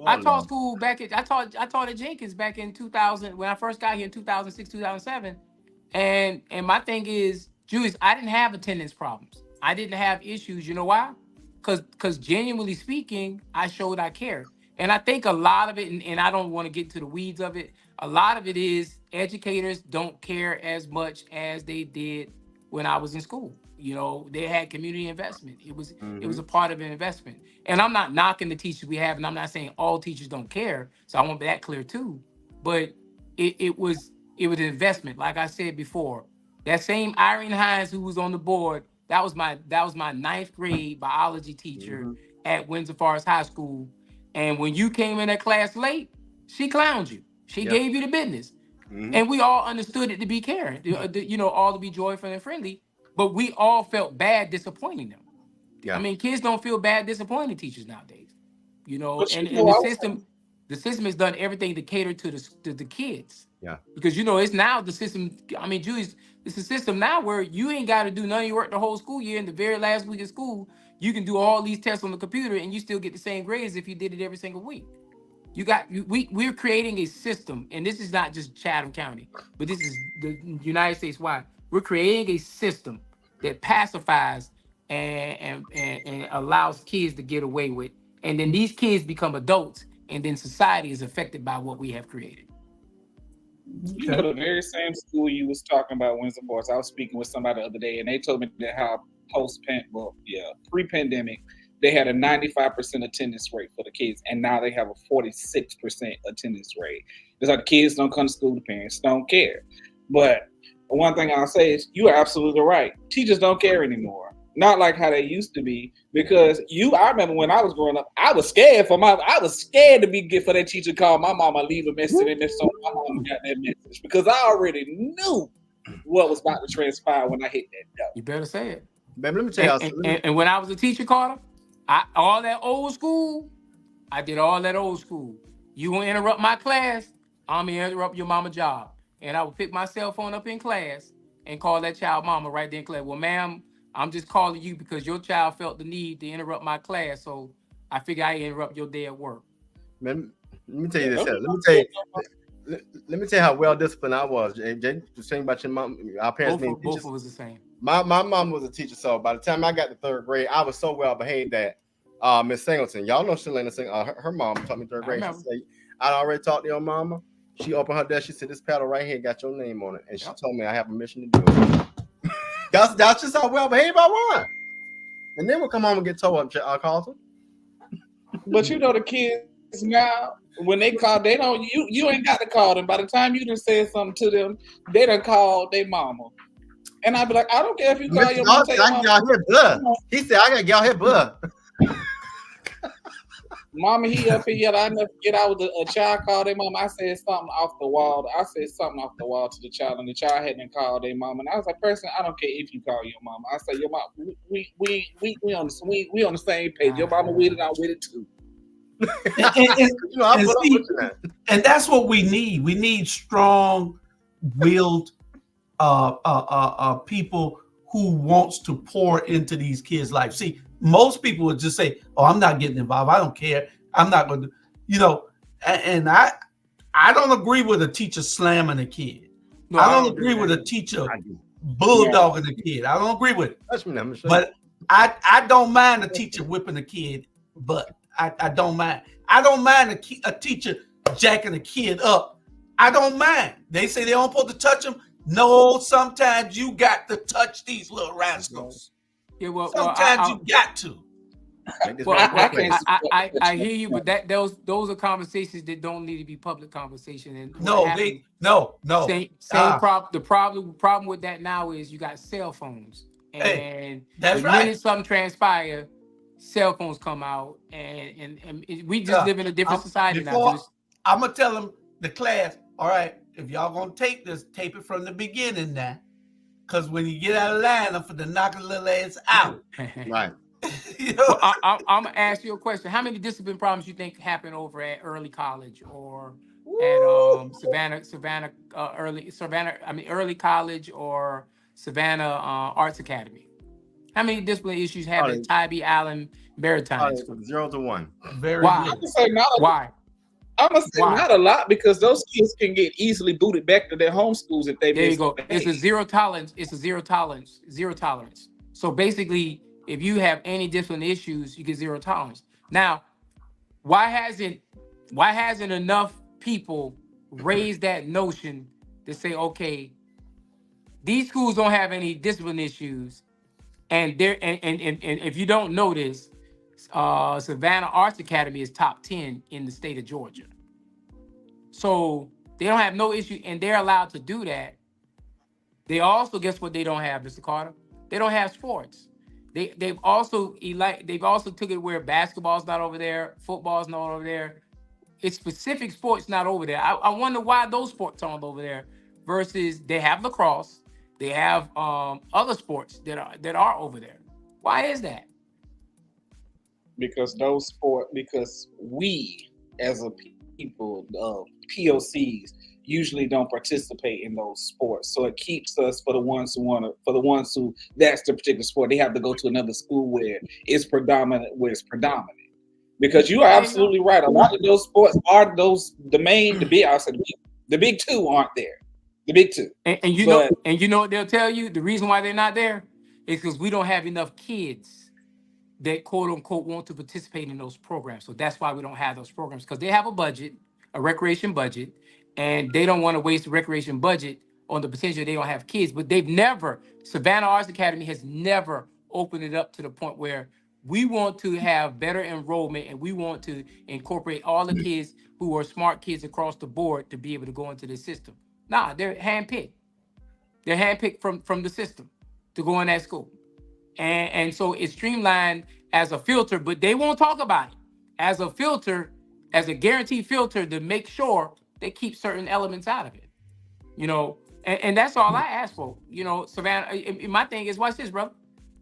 I taught school I taught at Jenkins back in 2000 when I first got here in 2006, 2007. And my thing is, Julius, I didn't have attendance problems. I didn't have issues. You know why? Because genuinely speaking, I showed I cared. And I think a lot of it, and I don't want to get to the weeds of it, a lot of it is educators don't care as much as they did when I was in school. They had community investment. It was a part of an investment. And I'm not knocking the teachers we have, and I'm not saying all teachers don't care. So I want that clear too. But it was an investment. Like I said before, that same Irene Hines who was on the board, that was my ninth grade biology teacher at Windsor Forest High School. And when you came in that class late, she clowned you. She gave you the business. And we all understood it to be caring, all to be joyful and friendly. But we all felt bad disappointing them. Yeah. Kids don't feel bad disappointing teachers nowadays. And the system has done everything to cater to the kids. Yeah. Because it's now the system. Julius, it's a system now where you ain't got to do none of your work the whole school year. In the very last week of school, you can do all these tests on the computer and you still get the same grades if you did it every single week. We're creating a system, and this is not just Chatham County, but this is the United States wide. We're creating a system that pacifies and allows kids to get away with, and then these kids become adults, and then society is affected by what we have created. The very same school you was talking about, Windsor Forest, I was speaking with somebody the other day, and they told me that how pre-pandemic, they had a 95% attendance rate for the kids, and now they have a 46% attendance rate. It's like the kids don't come to school, the parents don't care. But one thing I'll say is you are absolutely right. Teachers don't care anymore. Not like how they used to be, because I remember when I was growing up, I was scared for that teacher to call my mama, leave a message, and so my mama got that message, because I already knew what was about to transpire when I hit that door. You better say it. Baby, let me tell you something. And when I was a teacher, Carter, I did all that old school. You won't interrupt my class, I'm gonna interrupt your mama job. And I would pick my cell phone up in class and call that child mama right there in class. Well, ma'am, I'm just calling you because your child felt the need to interrupt my class, so I figure I interrupt your day at work. Man, let me tell you this. Let me tell you how well disciplined I was. Jay, just saying about your mom. Our parents being teachers. Both was the same. My mom was a teacher, so by the time I got to third grade, I was so well behaved that Miss Singleton, y'all know Shalana Singleton, her mom taught me third grade. She said, I already talked to your mama. She opened her desk. She said, this paddle right here got your name on it, and she told me I have permission to do it. That's just how well behaved I was. And then we'll come home and get told Carlton. But the kids now, when they call, they don't. You ain't got to call them. By the time you done said something to them, they done called their mama. And I'd be like, I don't care if you call your mom. He said, I gotta get out here, blood. Mama, he up here yet. I never forget. I was a child called their mom. I said something off the wall. To the child, and the child hadn't called their mom. And I was like, personally, I don't care if you call your mom. I said, your mom, we on the same page. Your mama with it, I'm with it too. And that's what we need. We need strong-willed people who wants to pour into these kids' life. See, most people would just say, "Oh, I'm not getting involved. I don't care. I'm not going to," And I don't agree with a teacher slamming a kid. No, I don't agree with a teacher bulldogging a kid. I don't agree with it. But I don't mind a teacher whipping a kid, but I don't mind. I don't mind a teacher jacking a kid up. I don't mind. They say they don't supposed to touch them. No, sometimes you got to touch these little rascals. Yeah, well, sometimes you got to. Well, I hear you, but those are conversations that don't need to be public conversation. And no. Same problem. The problem with that now is you got cell phones, and that's the minute something transpire, cell phones come out, and we just live in a different society now. I'm gonna tell them the class. All right, if y'all gonna tape this, tape it from the beginning now, because when you get out of line, I'm for the knock a little ass out. Right. Well, I'm gonna ask you a question. How many discipline problems you think happen over at early college or at early college or Savannah Arts Academy? How many discipline issues have at Tybee Allen Maritime School? 0 to 1. Why? Why? I'm gonna say not a lot because those kids can get easily booted back to their home schools if they. There you go. It's a zero tolerance. Zero tolerance. So basically, if you have any discipline issues, you get zero tolerance. Now, why hasn't enough people raised that notion to say, okay, these schools don't have any discipline issues, and if you don't know this, Savannah Arts Academy is top 10 in the state of Georgia. So they don't have no issue, and they're allowed to do that. They also, guess what they don't have, Mr. Carter? They don't have sports. They've also took it where basketball's not over there, football's not over there. It's specific sports not over there. I wonder why those sports aren't over there versus they have lacrosse, they have other sports that are over there. Why is that? Because we as a people, POCs, usually don't participate in those sports. So it keeps us for the ones who that's the particular sport. They have to go to another school where it's predominant. Because you are absolutely right. A lot of those sports are the big two aren't there. The big two. And you know what they'll tell you? The reason why they're not there is because we don't have enough kids that quote unquote want to participate in those programs. So that's why we don't have those programs, because they have a recreation budget, and they don't want to waste the recreation budget on the potential they don't have kids. But Savannah Arts Academy has never opened it up to the point where we want to have better enrollment and we want to incorporate all the kids who are smart kids across the board to be able to go into the system. Nah, they're handpicked. They're handpicked from the system to go in that school. And so it's streamlined as a filter, but they won't talk about it as a filter, as a guaranteed filter to make sure they keep certain elements out of it. And that's all I ask for. Savannah, my thing is, watch this, brother.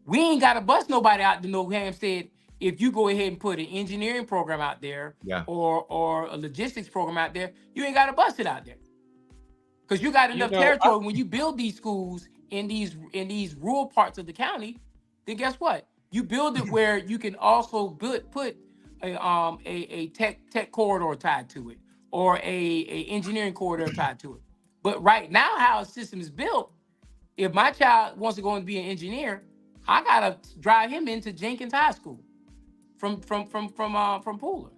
We ain't got to bust nobody out to New Hampstead if you go ahead and put an engineering program out there or a logistics program out there. You ain't got to bust it out there. Because you got enough territory. When you build these schools in these rural parts of the county, then guess what? You build it where you can also put a tech corridor tied to it or a engineering corridor tied to it. But right now, how a system is built, if my child wants to go and be an engineer, I gotta drive him into Jenkins High School from Pooler,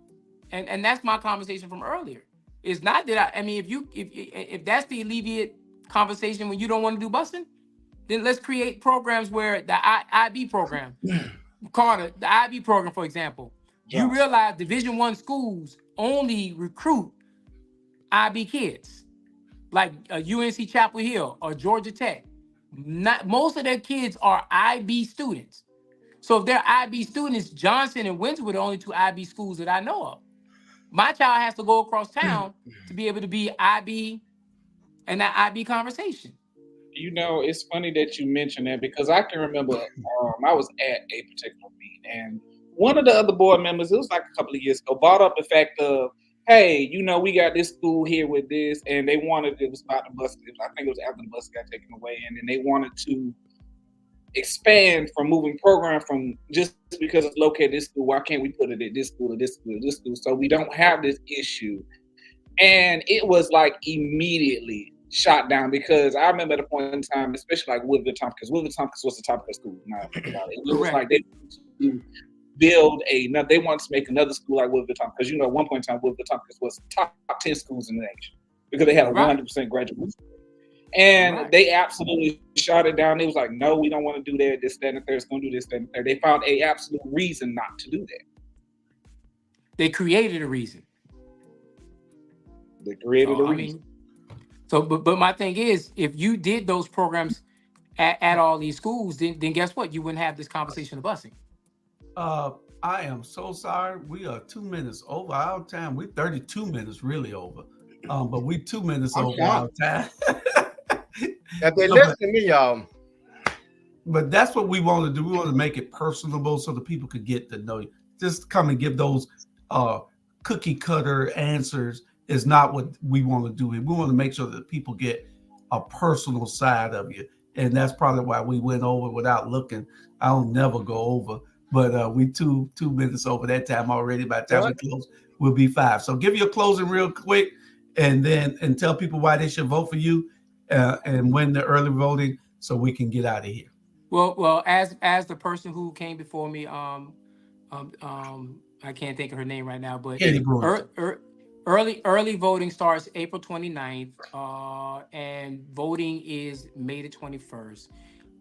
and that's my conversation from earlier. It's not that if that's the alleviate conversation when you don't want to do busing, then let's create programs where the IB program, Carter, the IB program, for example, you realize Division I schools only recruit IB kids, like UNC Chapel Hill or Georgia Tech. Not most of their kids are IB students. So if they're IB students, Johnson and Windsor are the only two IB schools that I know of. My child has to go across town to be able to be IB and that IB conversation. It's funny that you mentioned that because I can remember I was at a particular meeting and one of the other board members, it was like a couple of years ago, brought up the fact of, hey, we got this school here with this, and they wanted, it was about the bus, I think it was after the bus got taken away, and then they wanted to expand from moving program from just because it's located at this school, why can't we put it at this school or this school or this school, so we don't have this issue. And it was like immediately shot down because I remember at a point in time, especially like Woodville Tompkins. Woodville Tompkins was the topical school. Now, it was like they build they wanted to make another school like Woodville Tompkins because at one point in time Woodville Tompkins was top 10 schools in the nation because they had a 100% graduation rate. And they absolutely shot it down. They was like, no, we don't want to do that. This, that, and the third. It's going to do this, that, and the third. They found a absolute reason not to do that. They created a reason. They created a reason. But my thing is, if you did those programs at all these schools, then guess what? You wouldn't have this conversation of busing. I am so sorry. We are 2 minutes over our time. We're 32 minutes really over. But we 2 minutes over our time. If they listen to me, y'all. But that's what we want to do. We want to make it personable so the people could get to know you. Just come and give those cookie cutter answers is not what we want to do. We want to make sure that people get a personal side of you. And that's probably why we went over without looking. I'll never go over. But we two minutes over that time already. By the time we close, we'll be 5. So give your closing real quick and tell people why they should vote for you and win the early voting so we can get out of here. Well, as the person who came before me, I can't think of her name right now, but early voting starts April 29th, and voting is May the 21st.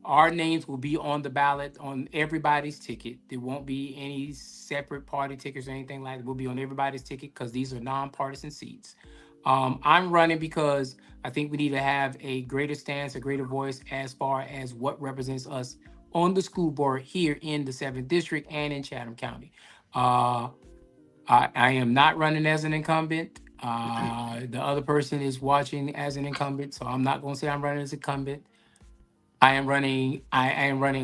Our names will be on the ballot on everybody's ticket. There won't be any separate party tickets or anything like that. We'll be on everybody's ticket because these are nonpartisan seats. I'm running because I think we need to have a greater stance, a greater voice as far as what represents us on the school board here in the 7th District and in Chatham County. I am not running as an incumbent. The other person is watching as an incumbent, so I'm not going to say I'm running as incumbent. I am running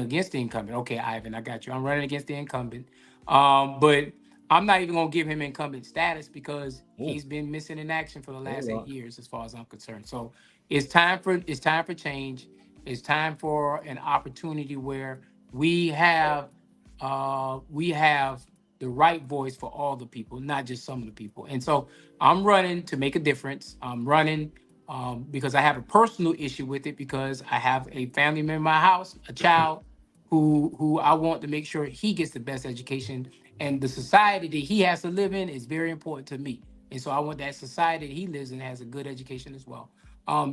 against the incumbent. Okay, Ivan, I got you. I'm running against the incumbent. But I'm not even going to give him incumbent status because he's been missing in action for the last 8 years, as far as I'm concerned. So it's time for change. It's time for an opportunity where we have the right voice for all the people, not just some of the people. And so I'm running to make a difference. I'm running because I have a personal issue with it because I have a family member in my house, a child who I want to make sure he gets the best education. And the society that he has to live in is very important to me. And so I want that society that he lives in has a good education as well.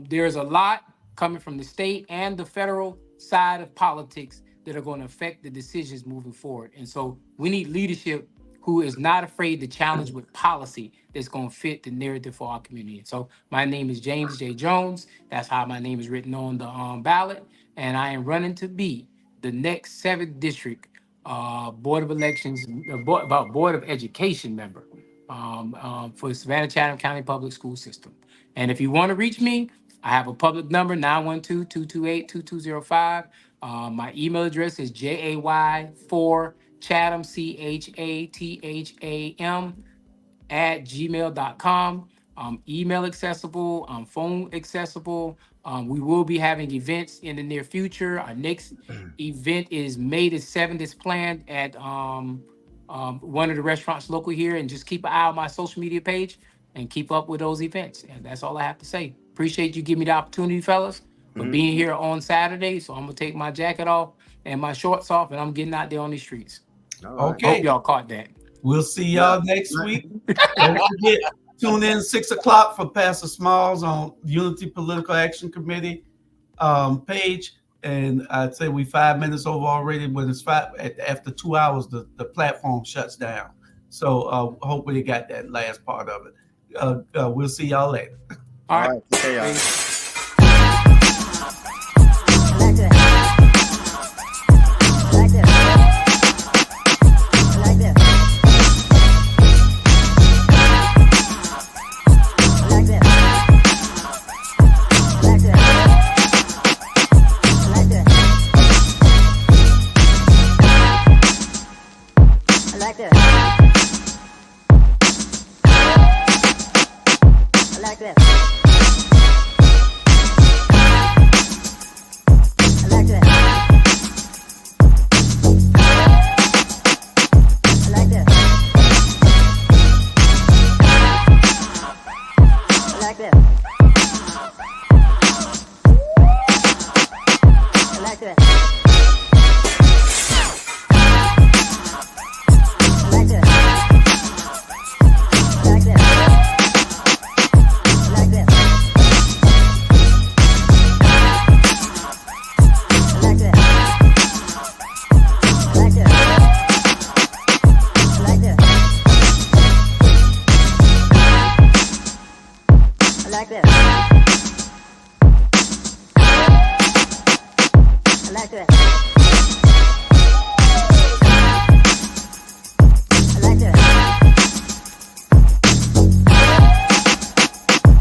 There's a lot coming from the state and the federal side of politics that are going to affect the decisions moving forward. And so we need leadership who is not afraid to challenge with policy that's going to fit the narrative for our community. And so my name is James J. Jones. That's how my name is written on the ballot. And I am running to be the next 7th District Board of Elections, Board of Education member for Savannah Chatham County Public School System. And if you want to reach me, I have a public number, 912-228-2205. My email address is jay4chatham, CHATHAM @gmail.com. Email accessible, phone accessible. We will be having events in the near future. Our next event is May the 7th. It's planned at one of the restaurants local here. And just keep an eye on my social media page and keep up with those events. And that's all I have to say. Appreciate you giving me the opportunity, fellas, for being here on Saturday. So I'm going to take my jacket off and my shorts off, and I'm getting out there on these streets. Okay. Hope y'all caught that. We'll see y'all next week. Don't forget, tune in 6 o'clock for Pastor Smalls on Unity Political Action Committee page. And I'd say we 5 minutes over already. When it's after 2 hours, the platform shuts down. So hopefully you got that last part of it. We'll see y'all later. All right. Okay, y'all. Like this. accurate.